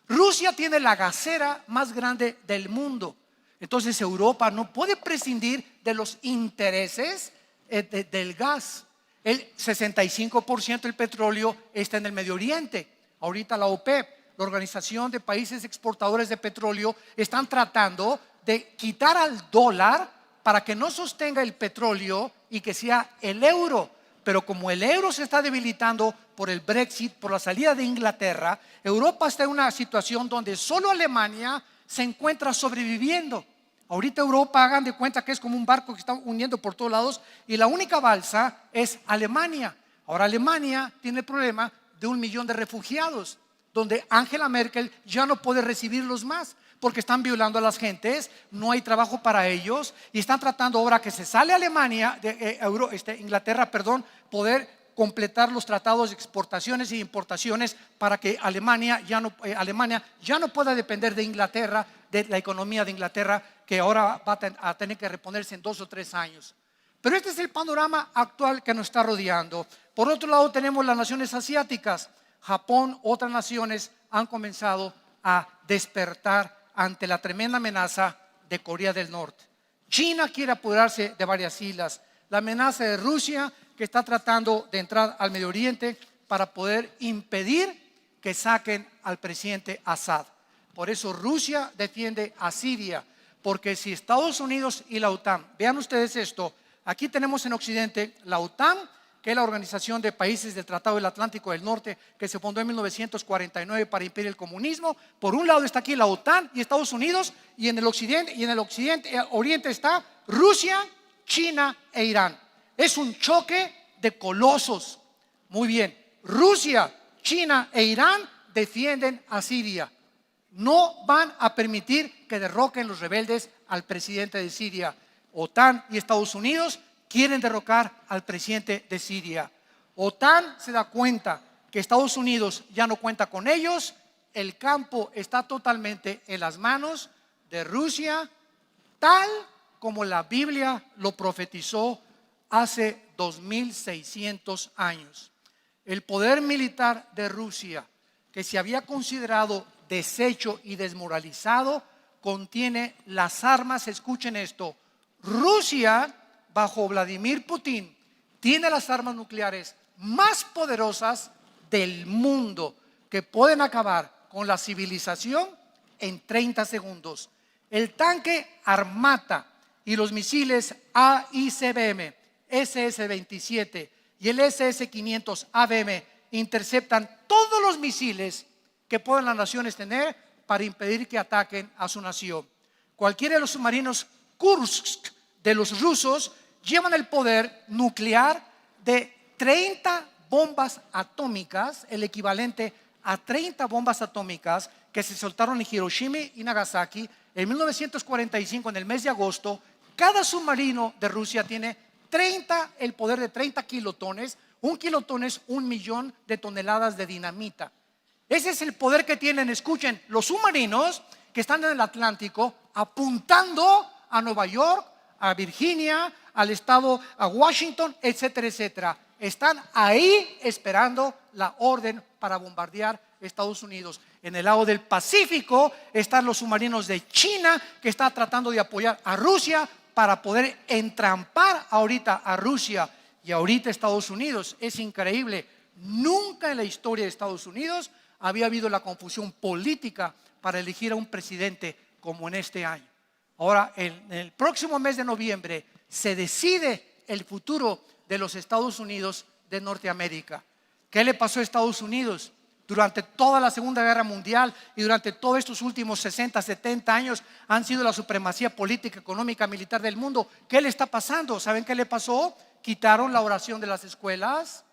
Rusia tiene la gasera más grande del mundo. Entonces Europa no puede prescindir de los intereses del gas. El 65% del petróleo está en el Medio Oriente. Ahorita la OPEP, la Organización de Países Exportadores de Petróleo, están tratando de quitar al dólar para que no sostenga el petróleo y que sea el euro. Pero como el euro se está debilitando por el Brexit, por la salida de Inglaterra, Europa está en una situación donde solo Alemania se encuentra sobreviviendo. Ahorita Europa, hagan de cuenta que es como un barco que está hundiendo por todos lados y la única balsa es Alemania. Ahora Alemania tiene el problema de 1 millón de refugiados, donde Angela Merkel ya no puede recibirlos más porque están violando a las gentes, no hay trabajo para ellos y están tratando ahora que se sale Alemania, Inglaterra, poder completar los tratados de exportaciones e importaciones para que Alemania ya no pueda depender de Inglaterra, de la economía de Inglaterra, que ahora va a tener que reponerse en 2 o 3 años. Pero este es el panorama actual que nos está rodeando. Por otro lado tenemos las naciones asiáticas. Japón, otras naciones han comenzado a despertar ante la tremenda amenaza de Corea del Norte. China quiere apoderarse de varias islas. La amenaza de Rusia, que está tratando de entrar al Medio Oriente para poder impedir que saquen al presidente Assad. Por eso Rusia defiende a Siria, porque si Estados Unidos y la OTAN, vean ustedes esto, aquí tenemos en Occidente la OTAN, que es la Organización de Países del Tratado del Atlántico del Norte, que se fundó en 1949 para impedir el comunismo. Por un lado está aquí la OTAN y Estados Unidos, y en el Oriente está Rusia, China e Irán. Es un choque de colosos. Muy bien, Rusia, China e Irán defienden a Siria. No van a permitir que derroquen los rebeldes al presidente de Siria. OTAN y Estados Unidos quieren derrocar al presidente de Siria. OTAN se da cuenta que Estados Unidos ya no cuenta con ellos. El campo está totalmente en las manos de Rusia, tal como la Biblia lo profetizó hace 2600 años. El poder militar de Rusia, que se había considerado deshecho y desmoralizado, contiene las armas. Escuchen esto: Rusia, bajo Vladimir Putin, tiene las armas nucleares más poderosas del mundo, que pueden acabar con la civilización en 30 segundos. El tanque Armata y los misiles AICBM, SS-27 y el SS-500 ABM interceptan todos los misiles que puedan las naciones tener para impedir que ataquen a su nación. Cualquiera de los submarinos Kursk de los rusos llevan el poder nuclear de 30 bombas atómicas, el equivalente a 30 bombas atómicas que se soltaron en Hiroshima y Nagasaki en 1945 en el mes de agosto. Cada submarino de Rusia tiene el poder de 30 kilotones. Un kilotón es 1 millón de toneladas de dinamita. Ese es el poder que tienen, escuchen, los submarinos que están en el Atlántico apuntando a Nueva York, a Virginia, al estado, a Washington, etcétera, etcétera. Están ahí esperando la orden para bombardear Estados Unidos. En el lado del Pacífico están los submarinos de China, que está tratando de apoyar a Rusia para poder entrampar ahorita a Rusia y ahorita Estados Unidos. Es increíble. Nunca en la historia de Estados Unidos había habido la confusión política para elegir a un presidente como en este año. Ahora, en el próximo mes de noviembre se decide el futuro de los Estados Unidos de Norteamérica. ¿Qué le pasó a Estados Unidos? Durante toda la Segunda Guerra Mundial y durante todos estos últimos 60, 70 años han sido la supremacía política, económica, militar del mundo. ¿Qué le está pasando? ¿Saben qué le pasó? Quitaron la oración de las escuelas,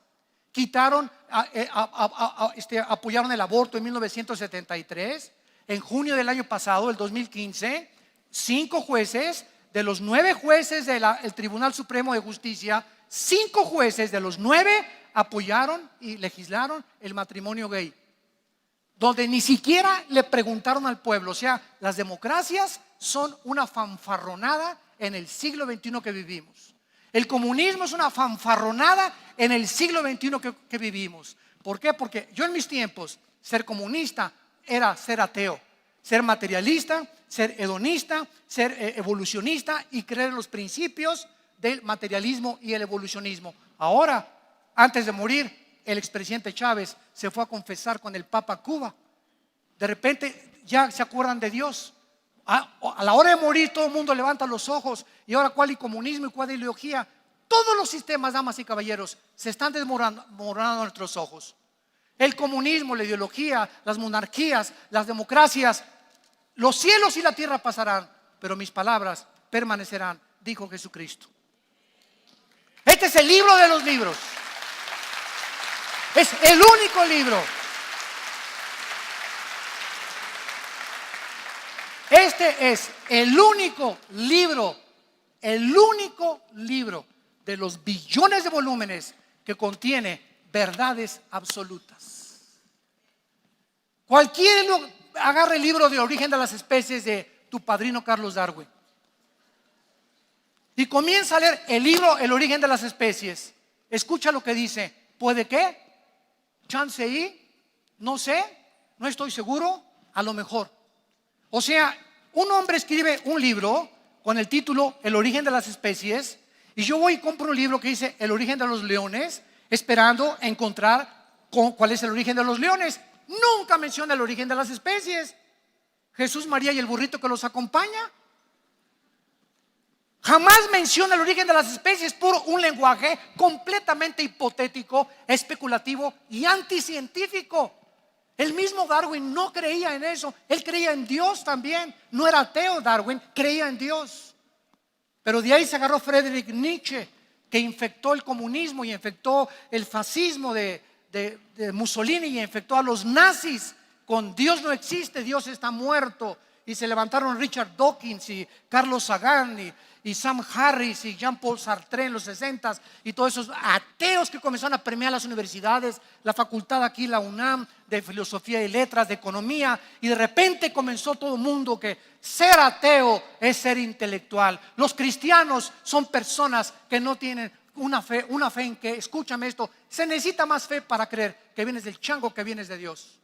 apoyaron el aborto en 1973. En junio del año pasado, el 2015, 5 jueces de los 9 jueces del Tribunal Supremo de Justicia, 5 jueces de los 9 apoyaron y legislaron el matrimonio gay, donde ni siquiera le preguntaron al pueblo. O sea, las democracias son una fanfarronada en el siglo XXI que vivimos. El comunismo es una fanfarronada en el siglo XXI que vivimos. ¿Por qué? Porque yo en mis tiempos, ser comunista era ser ateo, ser materialista, ser hedonista, ser evolucionista y creer en los principios del materialismo y el evolucionismo. Ahora, antes de morir, el expresidente Chávez se fue a confesar con el Papa a Cuba. De repente ya se acuerdan de Dios. A la hora de morir todo el mundo levanta los ojos. Y ahora, ¿cuál comunismo y cuál ideología? Todos los sistemas, damas y caballeros, se están desmoronando a nuestros ojos. El comunismo, la ideología, las monarquías, las democracias, los cielos y la tierra pasarán, pero mis palabras permanecerán, dijo Jesucristo. Este es el libro de los libros. Es el único libro. Este es el único libro de los billones de volúmenes que contiene verdades absolutas. Cualquiera agarra el libro de Origen de las Especies de tu padrino Carlos Darwin y comienza a leer el libro El Origen de las Especies. Escucha lo que dice. ¿Puede qué? Chance y, no sé, no estoy seguro, a lo mejor. O sea, un hombre escribe un libro con el título El Origen de las Especies y yo voy y compro un libro que dice El Origen de los Leones, esperando encontrar cuál es el origen de los leones. Nunca menciona el origen de las especies. Jesús, María y el burrito que los acompaña. Jamás menciona el origen de las especies, puro un lenguaje completamente hipotético, especulativo y anticientífico. El mismo Darwin no creía en eso, él creía en Dios también. No era ateo Darwin, creía en Dios. Pero de ahí se agarró Friedrich Nietzsche, que infectó el comunismo y infectó el fascismo de Mussolini y infectó a los nazis con Dios no existe, Dios está muerto. Y se levantaron Richard Dawkins y Carlos Sagan y Sam Harris y Jean-Paul Sartre en los 60s y todos esos ateos que comenzaron a permear las universidades, la facultad aquí, la UNAM, de filosofía y letras, de economía, y de repente comenzó todo el mundo que ser ateo es ser intelectual. Los cristianos son personas que no tienen una fe en que, escúchame esto, se necesita más fe para creer que vienes del chango que vienes de Dios.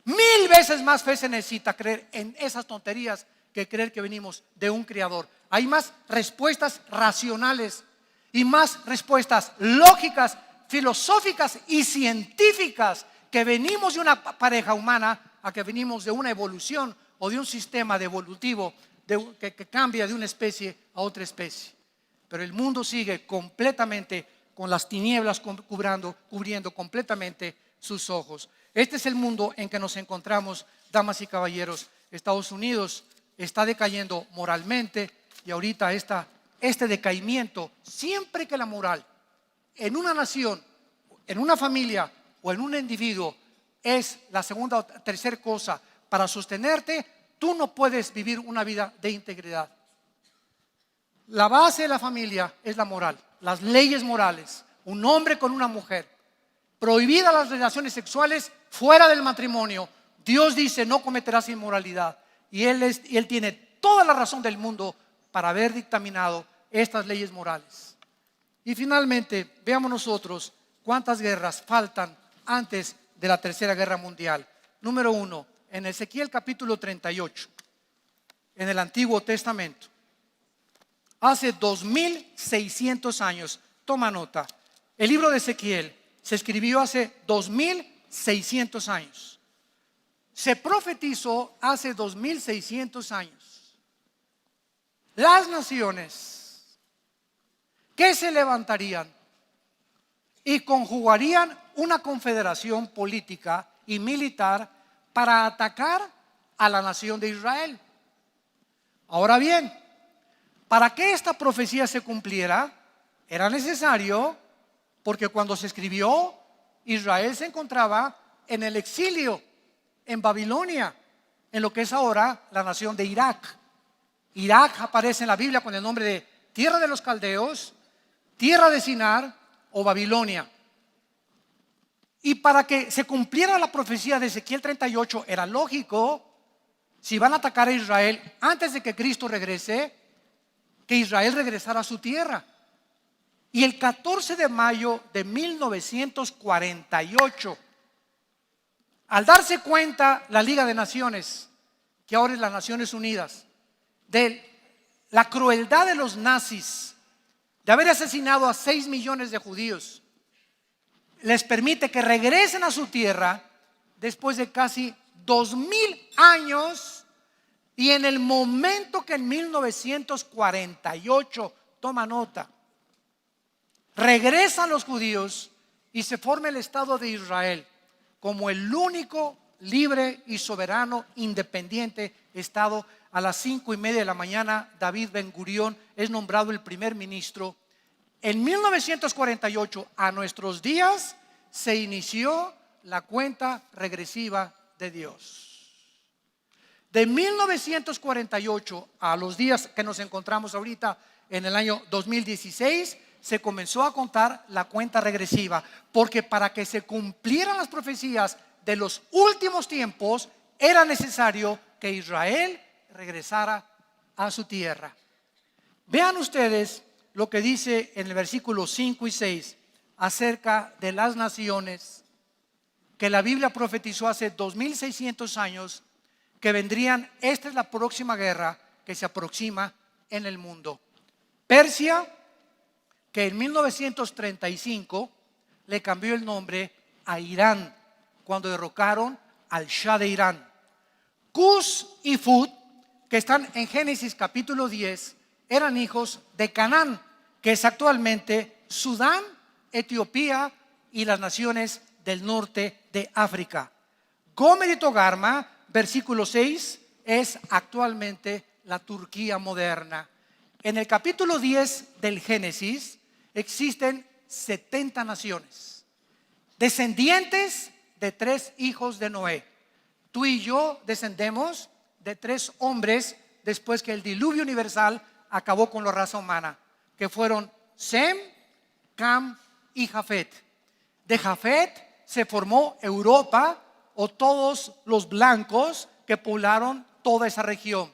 1000 veces más fe se necesita creer en esas tonterías que creer que venimos de un creador. Hay más respuestas racionales y más respuestas lógicas, filosóficas y científicas que venimos de una pareja humana a que venimos de una evolución o de un sistema evolutivo que cambia de una especie a otra especie. Pero el mundo sigue completamente con las tinieblas cubriendo completamente sus ojos. Este es el mundo en que nos encontramos, damas y caballeros. Estados Unidos está decayendo moralmente y ahorita este decaimiento, siempre que la moral en una nación, en una familia o en un individuo es la segunda o tercera cosa para sostenerte, tú no puedes vivir una vida de integridad. La base de la familia es la moral, las leyes morales, un hombre con una mujer, prohibidas las relaciones sexuales fuera del matrimonio. Dios dice no cometerás inmoralidad y él tiene toda la razón del mundo para haber dictaminado estas leyes morales. Y finalmente veamos nosotros cuántas guerras faltan antes de la Tercera Guerra Mundial. Número 1, en Ezequiel capítulo 38, en el Antiguo Testamento, hace 2600 años, toma nota, el libro de Ezequiel se escribió hace 2600 años. Se profetizó hace 2600 años. Las naciones que se levantarían y conjugarían una confederación política y militar para atacar a la nación de Israel. Ahora bien, para que esta profecía se cumpliera, era necesario, porque cuando se escribió, Israel se encontraba en el exilio, en Babilonia, en lo que es ahora la nación de Irak. Irak aparece en la Biblia con el nombre de tierra de los caldeos, tierra de Sinar, o Babilonia. Y para que se cumpliera la profecía de Ezequiel 38, era lógico, si van a atacar a Israel antes de que Cristo regrese, que Israel regresara a su tierra. Y el 14 de mayo de 1948, al darse cuenta la Liga de Naciones, que ahora es las Naciones Unidas, de la crueldad de los nazis, de haber asesinado a 6 millones de judíos, les permite que regresen a su tierra después de casi 2000 años. Y en el momento que en 1948, toma nota, regresan los judíos y se forma el Estado de Israel como el único libre y soberano, independiente Estado. A las 5:30 de la mañana, David Ben Gurión es nombrado el primer ministro. En 1948, a nuestros días, se inició la cuenta regresiva de Dios. De 1948 a los días que nos encontramos ahorita, en el año 2016, se comenzó a contar la cuenta regresiva, porque para que se cumplieran las profecías de los últimos tiempos, era necesario que Israel regresara a su tierra. Vean ustedes lo que dice en el versículo 5 y 6 acerca de las naciones que la Biblia profetizó hace 2600 años que vendrían. Esta es la próxima guerra que se aproxima en el mundo. Persia, que en 1935 le cambió el nombre a Irán cuando derrocaron al Shah de Irán. Cus y Fut, que están en Génesis capítulo 10, eran hijos de Canaán, que es actualmente Sudán, Etiopía y las naciones del norte de África. Gomer y Togarma, versículo 6, es actualmente la Turquía moderna. En el capítulo 10 del Génesis existen 70 naciones, descendientes de 3 hijos de Noé. Tú y yo descendemos de 3 hombres después que el diluvio universal acabó con la raza humana, que fueron Sem, Cam y Jafet. De Jafet se formó Europa, o todos los blancos que poblaron toda esa región.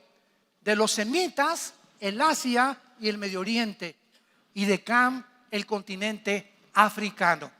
De los semitas, el Asia y el Medio Oriente. Y de Cam, el continente africano.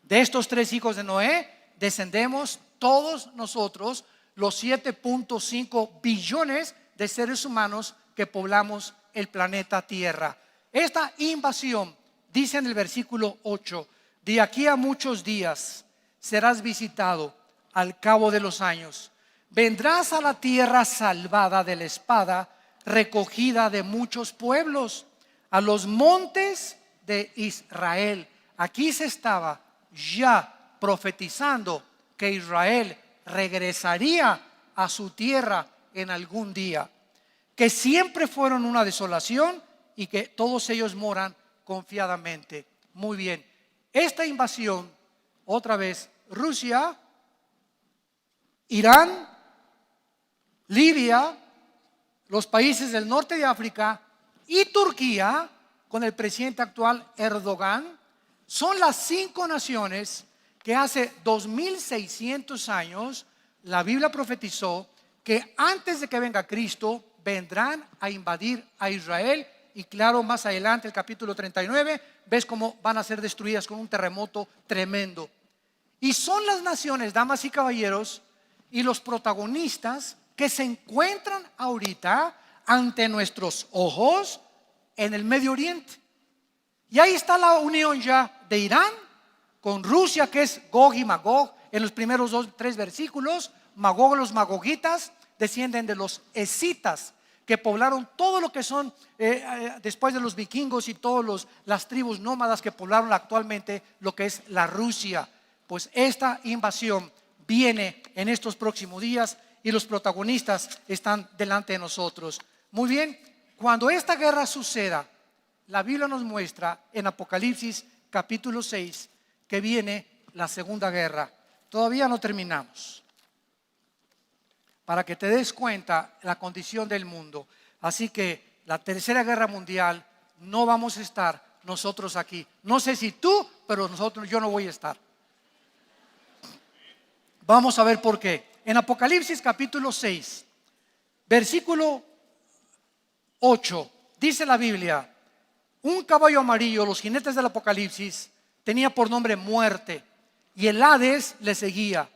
De estos 3 hijos de Noé descendemos todos nosotros, los 7.5 billones de seres humanos que poblamos el planeta Tierra. Esta invasión, dice en el versículo 8, de aquí a muchos días serás visitado al cabo de los años. Vendrás a la tierra salvada de la espada, recogida de muchos pueblos, a los montes de Israel. Aquí se estaba ya profetizando que Israel regresaría a su tierra en algún día, que siempre fueron una desolación y que todos ellos moran confiadamente. Muy bien, esta invasión, otra vez, Rusia, Irán, Libia, los países del norte de África y Turquía, con el presidente actual Erdogan, son las 5 naciones que hace 2600 años la Biblia profetizó que antes de que venga Cristo vendrán a invadir a Israel. Y claro, más adelante, el capítulo 39, ves cómo van a ser destruidas con un terremoto tremendo. Y son las naciones, damas y caballeros, y los protagonistas que se encuentran ahorita ante nuestros ojos en el Medio Oriente. Y ahí está la unión ya de Irán con Rusia, que es Gog y Magog. En los primeros 3 versículos, Magog, los magogitas, descienden de los escitas, que poblaron todo lo que son después de los vikingos y todas las tribus nómadas que poblaron actualmente lo que es la Rusia. Pues esta invasión viene en estos próximos días y los protagonistas están delante de nosotros. Muy bien, cuando esta guerra suceda, la Biblia nos muestra en Apocalipsis capítulo 6 que viene la segunda guerra. Todavía no terminamos, para que te des cuenta la condición del mundo. Así que la tercera guerra mundial no vamos a estar nosotros aquí. No sé si tú pero yo no voy a estar. Vamos a ver por qué. En Apocalipsis capítulo 6, versículo 8, dice la Biblia: un caballo amarillo, los jinetes del Apocalipsis, tenía por nombre Muerte, y el Hades le seguía,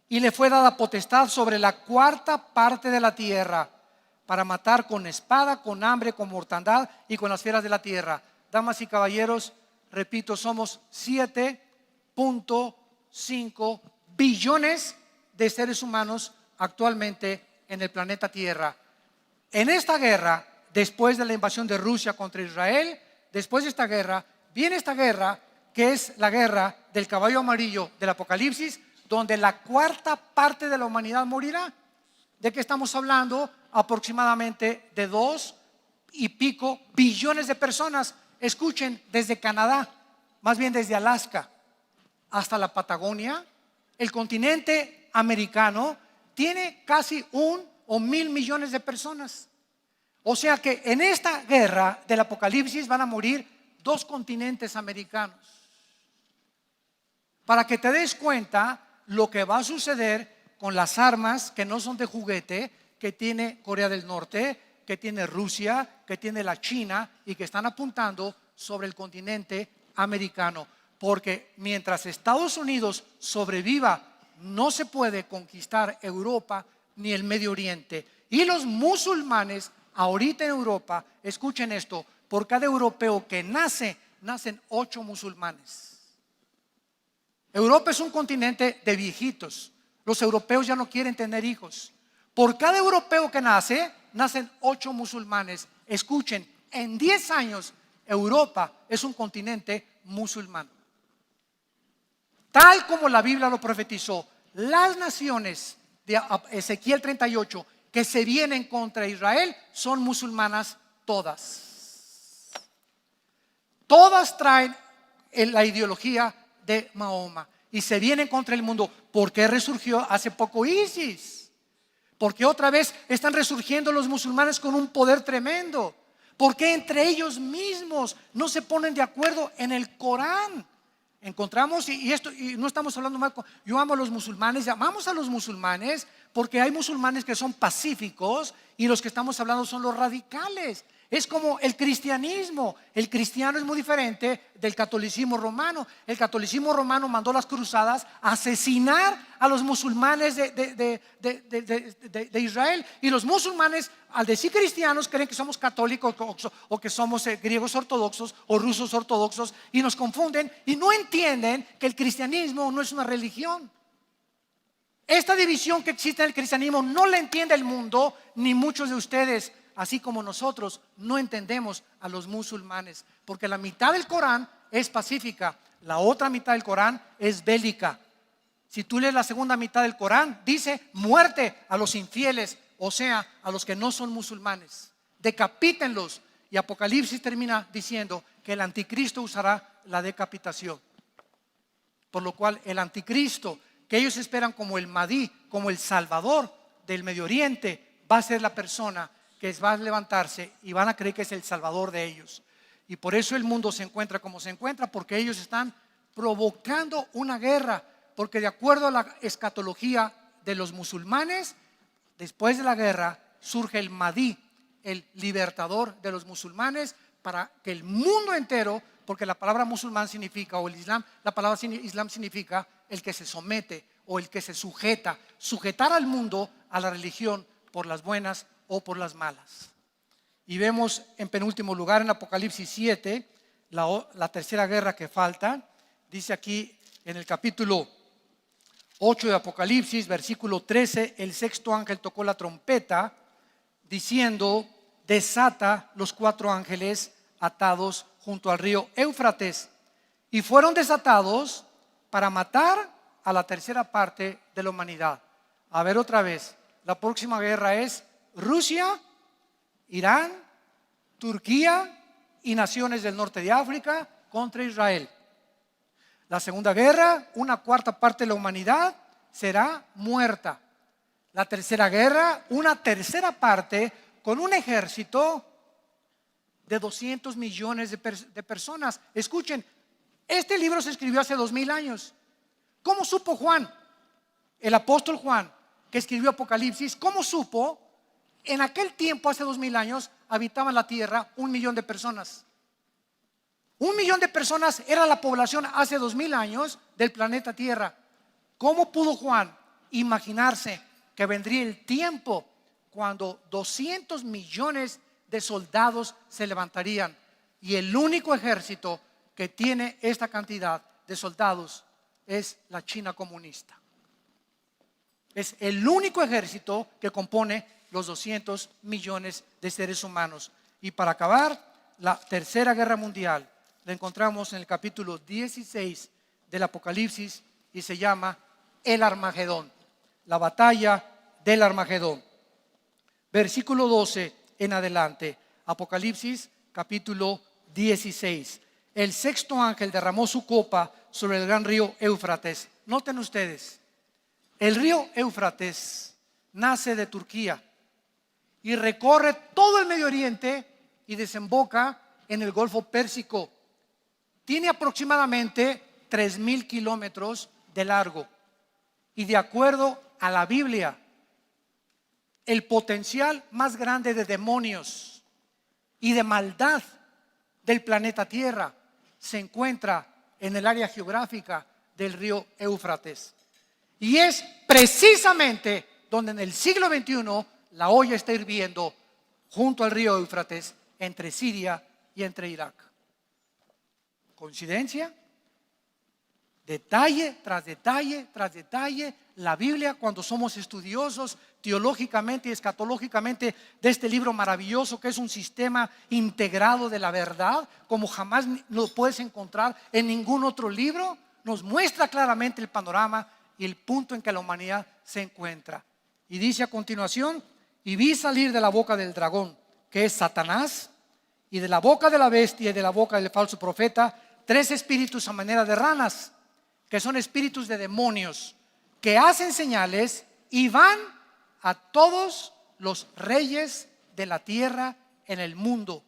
y le fue dada potestad sobre la cuarta parte de la tierra, para matar con espada, con hambre, con mortandad y con las fieras de la tierra. Damas y caballeros, repito, somos 7.5 billones de seres humanos actualmente en el planeta Tierra. En esta guerra, después de la invasión de Rusia contra Israel, después de esta guerra, viene esta guerra que es la guerra del caballo amarillo del Apocalipsis, donde la cuarta parte de la humanidad morirá. ¿De qué estamos hablando? Aproximadamente de 2 y pico billones de personas. Escuchen, desde Canadá, más bien desde Alaska hasta la Patagonia, el continente americano tiene casi 1 o 1,000 millones de personas. O sea que en esta guerra del Apocalipsis van a morir 2 continentes americanos. Para que te des cuenta lo que va a suceder con las armas que no son de juguete que tiene Corea del Norte, que tiene Rusia, que tiene la China y que están apuntando sobre el continente americano. Porque mientras Estados Unidos sobreviva, no se puede conquistar Europa ni el Medio Oriente. Y los musulmanes ahorita en Europa, escuchen esto, por cada europeo que nacen 8 musulmanes. Europa es un continente de viejitos. Los europeos ya no quieren tener hijos. Por cada europeo que nacen 8 musulmanes. Escuchen, en 10 años Europa es un continente musulmán. Tal como la Biblia lo profetizó, las naciones de Ezequiel 38 que se vienen contra Israel son musulmanas todas. Todas traen la ideología de Mahoma y se vienen contra el mundo. ¿Por qué resurgió hace poco ISIS? Porque otra vez están resurgiendo los musulmanes con un poder tremendo. ¿Por qué entre ellos mismos no se ponen de acuerdo en el Corán? Encontramos, y no estamos hablando mal, yo amo a los musulmanes, amamos a los musulmanes porque hay musulmanes que son pacíficos y los que estamos hablando son los radicales. Es como el cristianismo. El cristiano es muy diferente del catolicismo romano. El catolicismo romano mandó las cruzadas a asesinar a los musulmanes de Israel. Y los musulmanes, al decir cristianos, creen que somos católicos o que somos griegos ortodoxos o rusos ortodoxos y nos confunden y no entienden que el cristianismo no es una religión. Esta división que existe en el cristianismo no la entiende el mundo, ni muchos de ustedes. Así como nosotros no entendemos a los musulmanes, porque la mitad del Corán es pacífica, la otra mitad del Corán es bélica. Si tú lees la segunda mitad del Corán, dice muerte a los infieles, o sea, a los que no son musulmanes. Decapítenlos. Y Apocalipsis termina diciendo que el anticristo usará la decapitación. Por lo cual el anticristo, que ellos esperan como el Mahdi, como el Salvador del Medio Oriente, va a ser la persona que va a levantarse y van a creer que es el salvador de ellos. Y por eso el mundo se encuentra como se encuentra, porque ellos están provocando una guerra. Porque de acuerdo a la escatología de los musulmanes, después de la guerra surge el Mahdi, el libertador de los musulmanes, para que el mundo entero, porque la palabra musulmán significa, o el Islam, la palabra Islam significa el que se somete o el que se sujeta, sujetar al mundo a la religión por las buenas o por las malas. Y vemos en penúltimo lugar en Apocalipsis 7 la tercera guerra que falta. Dice aquí en el capítulo 8 de Apocalipsis, versículo 13: el sexto ángel tocó la trompeta diciendo: desata los 4 ángeles atados junto al río Éufrates. Y fueron desatados para matar a la tercera parte de la humanidad. A ver otra vez, la próxima guerra es Rusia, Irán, Turquía y naciones del norte de África contra Israel. La segunda guerra, una cuarta parte de la humanidad será muerta. La tercera guerra, una tercera parte con un ejército de 200 millones de personas. Escuchen, Este libro se escribió hace 2000 años. ¿Cómo supo Juan, el apóstol Juan, que escribió Apocalipsis? ¿Cómo supo? En aquel tiempo, hace 2000 años, habitaban la tierra 1 millón de personas. 1 millón de personas era la población hace 2000 años del planeta Tierra. ¿Cómo pudo Juan imaginarse que vendría el tiempo cuando 200 millones de soldados se levantarían? Y el único ejército que tiene esta cantidad de soldados es la China comunista. Es el único ejército que compone los 200 millones de seres humanos. Y para acabar, la Tercera Guerra Mundial la encontramos en el capítulo 16 del Apocalipsis y se llama el Armagedón, la batalla del Armagedón. Versículo 12 en adelante, Apocalipsis capítulo 16. El sexto ángel derramó su copa sobre el gran río Éufrates. Noten ustedes, el río Éufrates nace de Turquía y recorre todo el Medio Oriente y desemboca en el Golfo Pérsico. Tiene aproximadamente 3000 kilómetros de largo y de acuerdo a la Biblia, el potencial más grande de demonios y de maldad del planeta Tierra se encuentra en el área geográfica del río Éufrates. Y es precisamente donde en el siglo XXI la olla está hirviendo junto al río Éufrates, entre Siria y entre Irak. ¿Coincidencia? Detalle tras detalle tras detalle, la Biblia, cuando somos estudiosos teológicamente y escatológicamente de este libro maravilloso que es un sistema integrado de la verdad, como jamás lo puedes encontrar en ningún otro libro, nos muestra claramente el panorama y el punto en que la humanidad se encuentra. Y dice a continuación: y vi salir de la boca del dragón, que es Satanás, y de la boca de la bestia y de la boca del falso profeta, 3 espíritus a manera de ranas, que son espíritus de demonios, que hacen señales y van a todos los reyes de la tierra en el mundo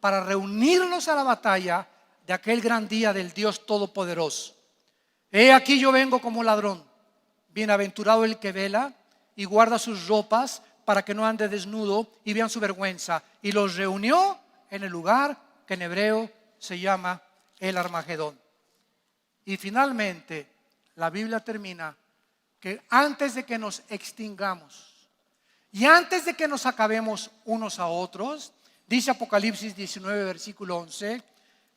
para reunirlos a la batalla de aquel gran día del Dios Todopoderoso. He aquí yo vengo como ladrón. Bienaventurado el que vela y guarda sus ropas para que no ande desnudo y vean su vergüenza. Y los reunió en el lugar que en hebreo se llama el Armagedón. Y finalmente la Biblia termina que antes de que nos extingamos y antes de que nos acabemos unos a otros, dice Apocalipsis 19 versículo 11: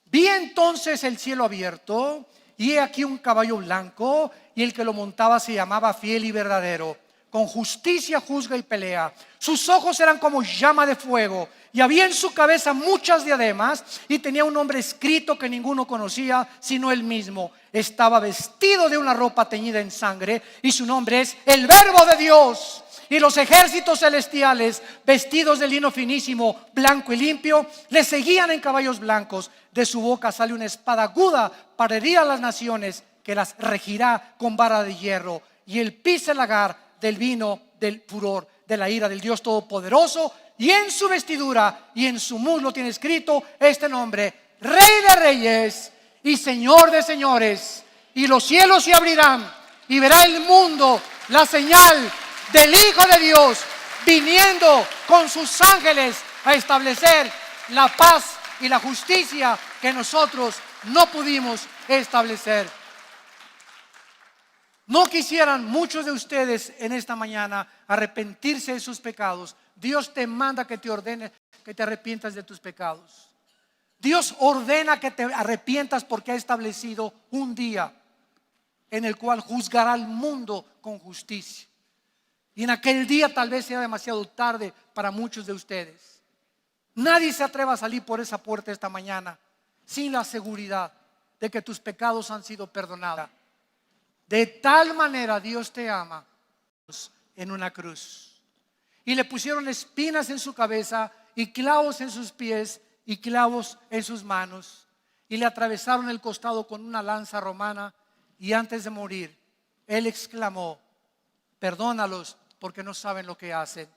vi entonces el cielo abierto y he aquí un caballo blanco, y el que lo montaba se llamaba Fiel y Verdadero. Con justicia juzga y pelea. Sus ojos eran como llama de fuego, y había en su cabeza muchas diademas, y tenía un nombre escrito que ninguno conocía sino él mismo. Estaba vestido de una ropa teñida en sangre, y su nombre es el Verbo de Dios. Y los ejércitos celestiales, vestidos de lino finísimo, blanco y limpio, le seguían en caballos blancos. De su boca sale una espada aguda para herir a las naciones, que las regirá con vara de hierro. Y él pisa el lagar del vino del furor de la ira del Dios Todopoderoso, y en su vestidura y en su muslo tiene escrito este nombre: Rey de Reyes y Señor de Señores. Y los cielos se abrirán y verá el mundo la señal del Hijo de Dios viniendo con sus ángeles a establecer la paz y la justicia que nosotros no pudimos establecer. No quisieran muchos de ustedes en esta mañana arrepentirse de sus pecados. Dios te manda que te ordene que te arrepientas de tus pecados. Dios ordena que te arrepientas porque ha establecido un día en el cual juzgará al mundo con justicia. Y en aquel día tal vez sea demasiado tarde para muchos de ustedes. Nadie se atreva a salir por esa puerta esta mañana sin la seguridad de que tus pecados han sido perdonados. De tal manera Dios te ama en una cruz. Y le pusieron espinas en su cabeza y clavos en sus pies y clavos en sus manos. Y le atravesaron el costado con una lanza romana. Y antes de morir, él exclamó: perdónalos porque no saben lo que hacen.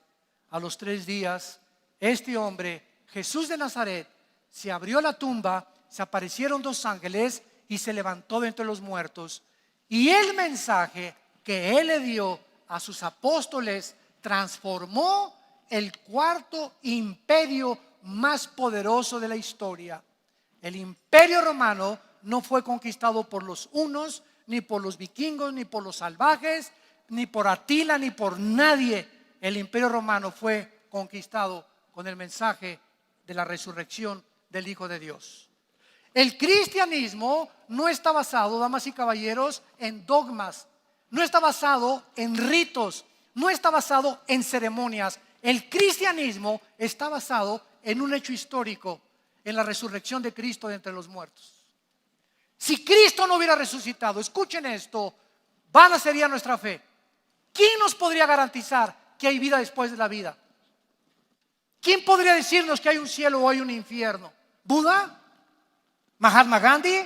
A los 3 días, este hombre, Jesús de Nazaret, se abrió la tumba, se aparecieron 2 ángeles y se levantó de entre los muertos. Y el mensaje que Él le dio a sus apóstoles transformó el cuarto imperio más poderoso de la historia. El imperio romano no fue conquistado por los hunos, ni por los vikingos, ni por los salvajes, ni por Atila, ni por nadie. El imperio romano fue conquistado con el mensaje de la resurrección del Hijo de Dios. El cristianismo no está basado, damas y caballeros, en dogmas, no está basado en ritos, no está basado en ceremonias. El cristianismo está basado en un hecho histórico, en la resurrección de Cristo de entre los muertos. Si Cristo no hubiera resucitado, escuchen esto, vana sería nuestra fe. ¿Quién nos podría garantizar que hay vida después de la vida? ¿Quién podría decirnos que hay un cielo o hay un infierno? ¿Buda? ¿Mahatma Gandhi?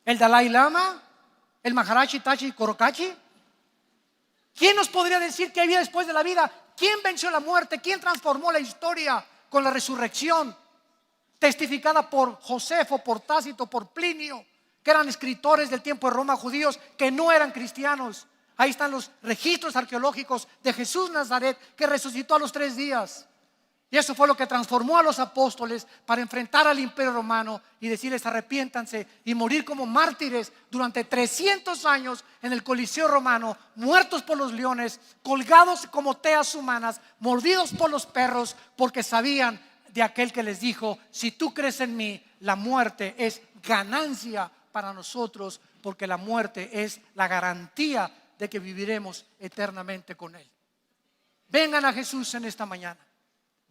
¿El Dalai Lama? ¿El Maharaji Tachi Korokachi? ¿Quién nos podría decir que hay vida después de la vida? ¿Quién venció la muerte? ¿Quién transformó la historia con la resurrección? Testificada por Josefo, por Tácito, por Plinio, que eran escritores del tiempo de Roma, judíos que no eran cristianos. Ahí están los registros arqueológicos de Jesús Nazaret, que resucitó a los 3 días. Y eso fue lo que transformó a los apóstoles para enfrentar al imperio romano y decirles arrepiéntanse y morir como mártires durante 300 años en el Coliseo romano, muertos por los leones, colgados como teas humanas, mordidos por los perros, porque sabían de aquel que les dijo: si tú crees en mí, la muerte es ganancia para nosotros, porque la muerte es la garantía de que viviremos eternamente con Él. Vengan a Jesús en esta mañana.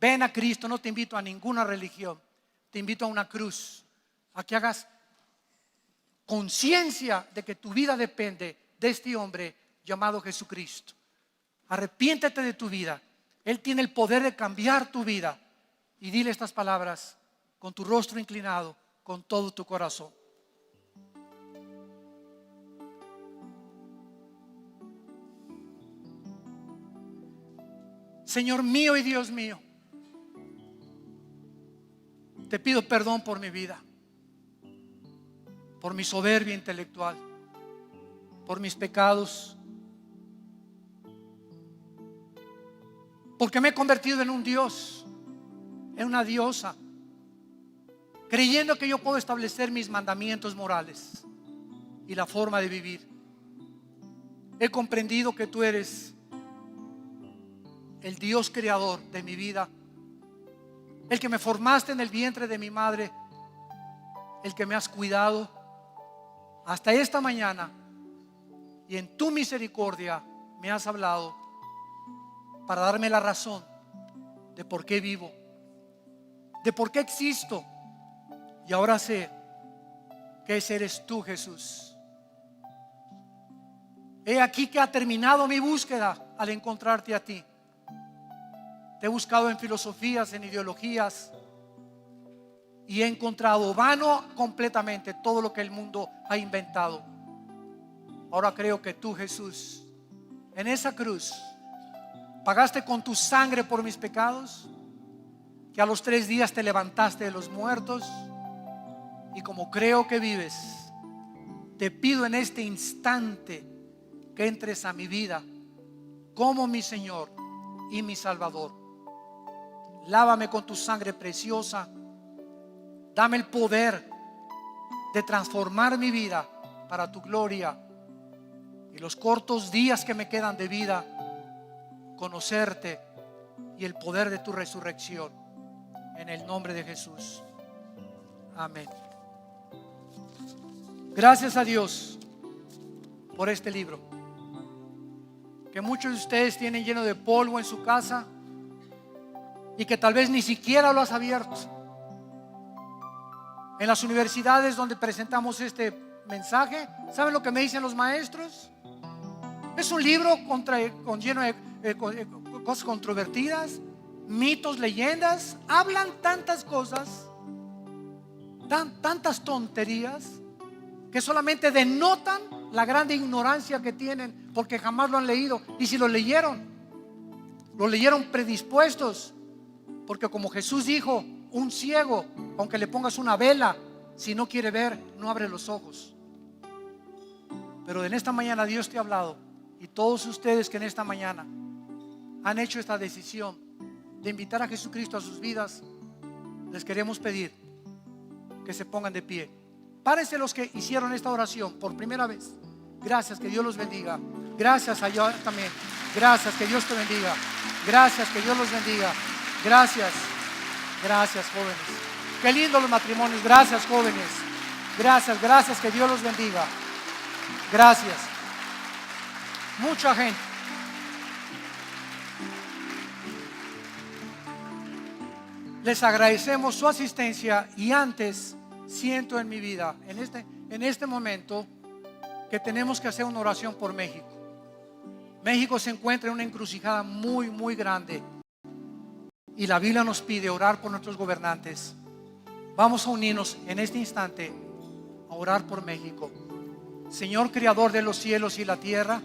Ven a Cristo. No te invito a ninguna religión, te invito a una cruz, a que hagas conciencia de que tu vida depende de este hombre llamado Jesucristo. Arrepiéntete de tu vida. Él tiene el poder de cambiar tu vida. Y dile estas palabras con tu rostro inclinado, con todo tu corazón. Señor mío y Dios mío, te pido perdón por mi vida, por mi soberbia intelectual, por mis pecados, porque me he convertido en un dios, en una diosa, creyendo que yo puedo establecer mis mandamientos morales y la forma de vivir. He comprendido que tú eres el Dios creador de mi vida, el que me formaste en el vientre de mi madre, el que me has cuidado hasta esta mañana, y en tu misericordia me has hablado para darme la razón de por qué vivo, de por qué existo. Y ahora sé que ese eres tú, Jesús. He aquí que ha terminado mi búsqueda al encontrarte a ti. Te he buscado en filosofías, en ideologías, y he encontrado vano completamente todo lo que el mundo ha inventado. Ahora creo que tú, Jesús, en esa cruz pagaste con tu sangre por mis pecados, que a los 3 días te levantaste de los muertos, y como creo que vives, te pido en este instante que entres a mi vida como mi Señor y mi Salvador. Lávame con tu sangre preciosa. Dame el poder de transformar mi vida para tu gloria, y los cortos días que me quedan de vida, conocerte y el poder de tu resurrección. En el nombre de Jesús. Amén. Gracias a Dios por este libro, que muchos de ustedes tienen lleno de polvo en su casa y que tal vez ni siquiera lo has abierto. En las universidades donde presentamos este mensaje, ¿saben lo que me dicen los maestros? Es un libro lleno de cosas controvertidas, mitos, leyendas. Hablan tantas cosas, tantas tonterías, que solamente denotan la grande ignorancia que tienen, porque jamás lo han leído. Y si lo leyeron predispuestos, porque como Jesús dijo, un ciego, aunque le pongas una vela Si no quiere ver, no abre los ojos. Pero en esta mañana Dios te ha hablado, y todos ustedes que en esta mañana han hecho esta decisión de invitar a Jesucristo a sus vidas, les queremos pedir que se pongan de pie. Párense los que hicieron esta oración por primera vez. Gracias, que Dios los bendiga. Gracias a yo también. Gracias, que Dios te bendiga. Gracias, que Dios los bendiga. Gracias. Gracias, jóvenes. Qué lindo los matrimonios. Gracias, jóvenes. Gracias, gracias, que Dios los bendiga. Gracias. Mucha gente. Les agradecemos su asistencia, y antes siento en mi vida, en este momento, que tenemos que hacer una oración por México. México se encuentra en una encrucijada muy, muy grande, y la Biblia nos pide orar por nuestros gobernantes. Vamos a unirnos en este instante a orar por México. Señor, creador de los cielos y la tierra,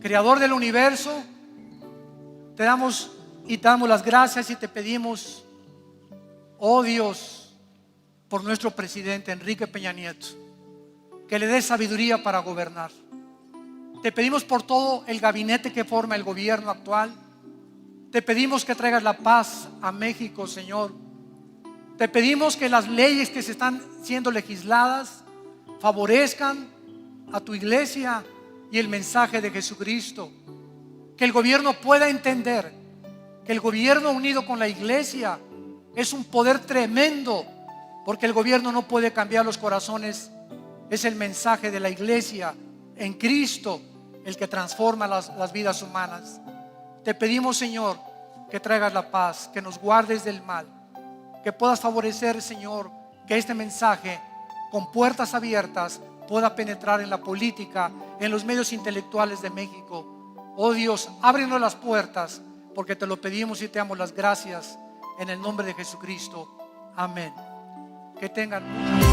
creador del universo, te damos las gracias y te pedimos, oh Dios, por nuestro presidente Enrique Peña Nieto, que le dé sabiduría para gobernar. Te pedimos por todo el gabinete que forma el gobierno actual. Te pedimos que traigas la paz a México, Señor. Te pedimos que las leyes que se están siendo legisladas favorezcan a tu iglesia y el mensaje de Jesucristo. Que el gobierno pueda entender que el gobierno unido con la iglesia es un poder tremendo, porque el gobierno no puede cambiar los corazones. Es el mensaje de la iglesia en Cristo el que transforma las vidas humanas. Te pedimos, Señor, que traigas la paz, que nos guardes del mal, que puedas favorecer, Señor, que este mensaje con puertas abiertas pueda penetrar en la política, en los medios intelectuales de México. Oh Dios, ábrenos las puertas, porque te lo pedimos y te damos las gracias en el nombre de Jesucristo. Amén. Que tengan mucho